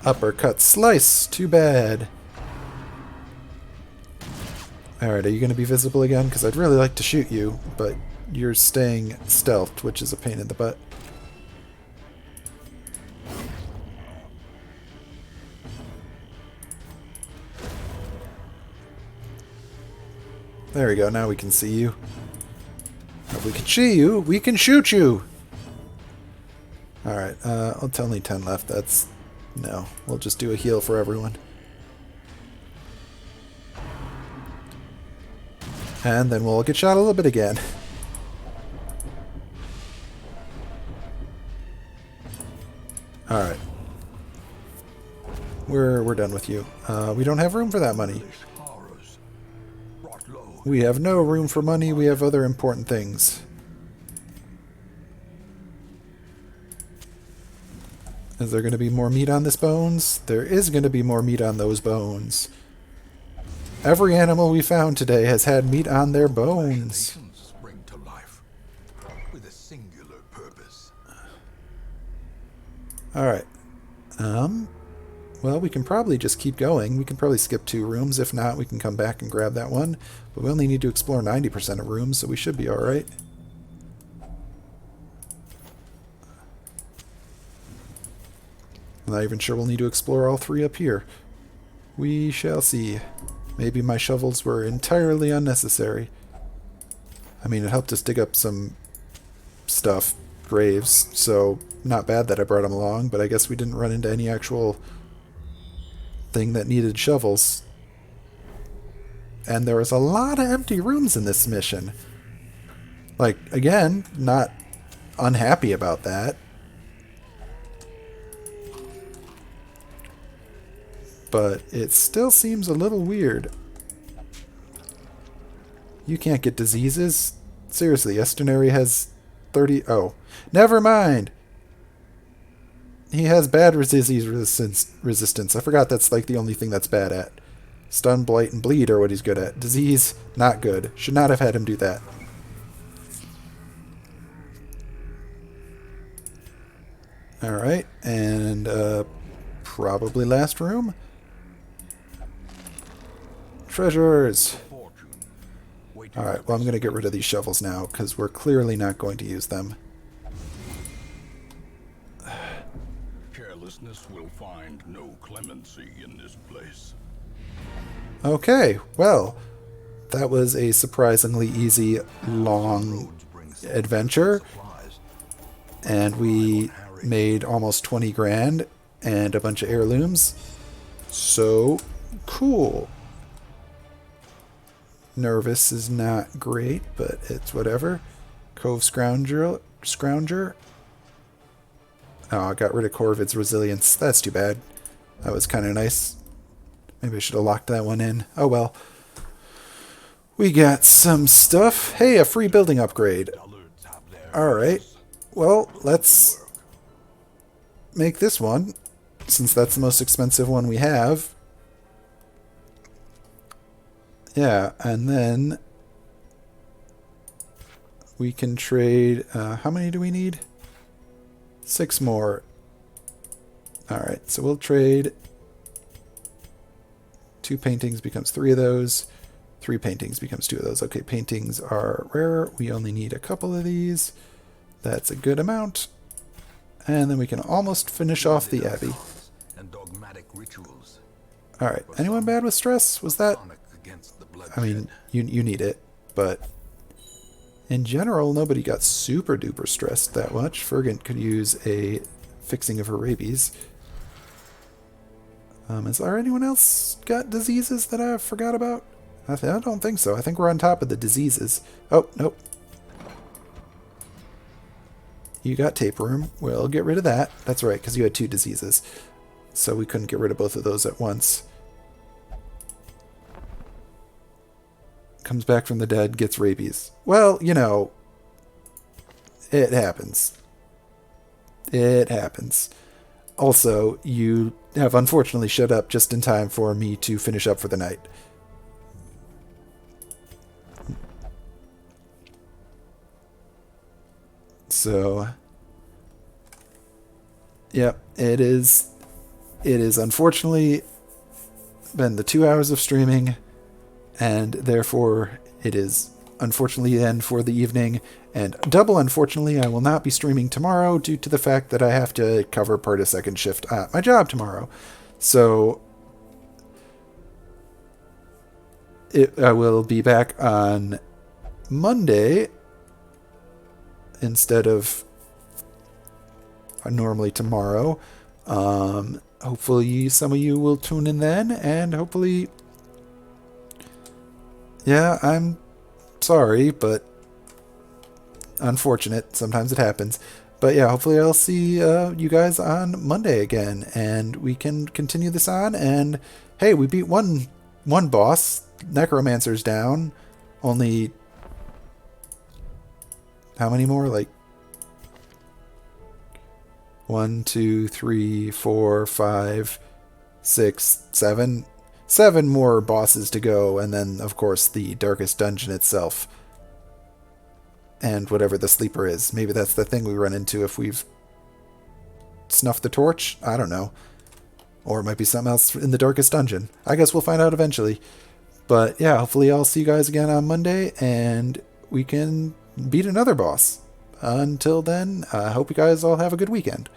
S1: Uppercut slice! Too bad. Alright, are you going to be visible again? Because I'd really like to shoot you, but you're staying stealthed, which is a pain in the butt. There we go, now we can see you. If we can see you, we can shoot you! Alright, it's only 10 left. That's... no. We'll just do a heal for everyone. And then we'll get shot a little bit again. Alright. We're done with you. We don't have room for that money. We have no room for money. We have other important things. Is there going to be more meat on this bones? There is going to be more meat on those bones. Every animal we found today has had meat on their bones.
S2: Spring to life with a singular purpose.
S1: Alright. Well, we can probably just keep going. We can probably skip 2 rooms. If not, we can come back and grab that one. But we only need to explore 90% of rooms, so we should be alright. I'm not even sure we'll need to explore all 3 up here. We shall see. Maybe my shovels were entirely unnecessary. I mean, it helped us dig up some stuff, graves, so not bad that I brought them along, but I guess we didn't run into any actual thing that needed shovels. And there was a lot of empty rooms in this mission. Like, again, not unhappy about that. But it still seems a little weird. You can't get diseases? Seriously, Estonary has 30... oh, never mind! He has bad disease resistance. I forgot that's like the only thing that's bad at. Stun, blight, and bleed are what he's good at. Disease, not good. Should not have had him do that. Alright, and probably last room. Treasures! Alright, well I'm going to get rid of these shovels now, because we're clearly not going to use them.
S3: Carelessness will find no clemency in this place.
S1: Okay, well, that was a surprisingly easy, long adventure. And we made almost 20 grand and a bunch of heirlooms. So, cool. Nervous is not great, but it's whatever. Cove Scrounger. Oh, I got rid of Corvid's resilience. That's too bad. That was kind of nice. Maybe I should have locked that one in. Oh well. We got some stuff. Hey, a free building upgrade. Alright. Well, let's make this one, since that's the most expensive one we have. Yeah, and then we can trade... how many do we need? 6 more. Alright, so we'll trade 2 paintings becomes 3 of those. 3 paintings becomes 2 of those. Okay, paintings are rare. We only need a couple of these. That's a good amount. And then we can almost finish off the abbey. Alright, anyone bad with stress? Was that... I mean, you need it, but in general, nobody got super duper stressed that much. Fergant could use a fixing of her rabies. Is there anyone else got diseases that I forgot about? I don't think so. I think we're on top of the diseases. Oh, nope. You got tapeworm. We'll get rid of that. That's right, because you had 2 diseases. So we couldn't get rid of both of those at once. Comes back from the dead, gets rabies. Well, you know, it happens. It happens. Also, you have unfortunately showed up just in time for me to finish up for the night. So, yep, it is unfortunately been the 2 hours of streaming, and therefore it is unfortunately the end for the evening. And double unfortunately, I will not be streaming tomorrow due to the fact that I have to cover part of second shift at my job tomorrow. So I will be back on Monday instead of normally tomorrow. Hopefully some of you will tune in then, and hopefully, yeah, I'm sorry, but unfortunate. Sometimes it happens. But yeah, hopefully I'll see you guys on Monday again, and we can continue this on. And hey, we beat one boss. Necromancer's down. Only how many more? Like 1, 2, 3, 4, 5, 6, 7. 7 more bosses to go, and then of course the darkest dungeon itself. And whatever the sleeper is. Maybe that's the thing we run into if we've snuffed the torch? I don't know. Or it might be something else in the darkest dungeon. I guess we'll find out eventually. But yeah, hopefully I'll see you guys again on Monday, and we can beat another boss. Until then, I hope you guys all have a good weekend.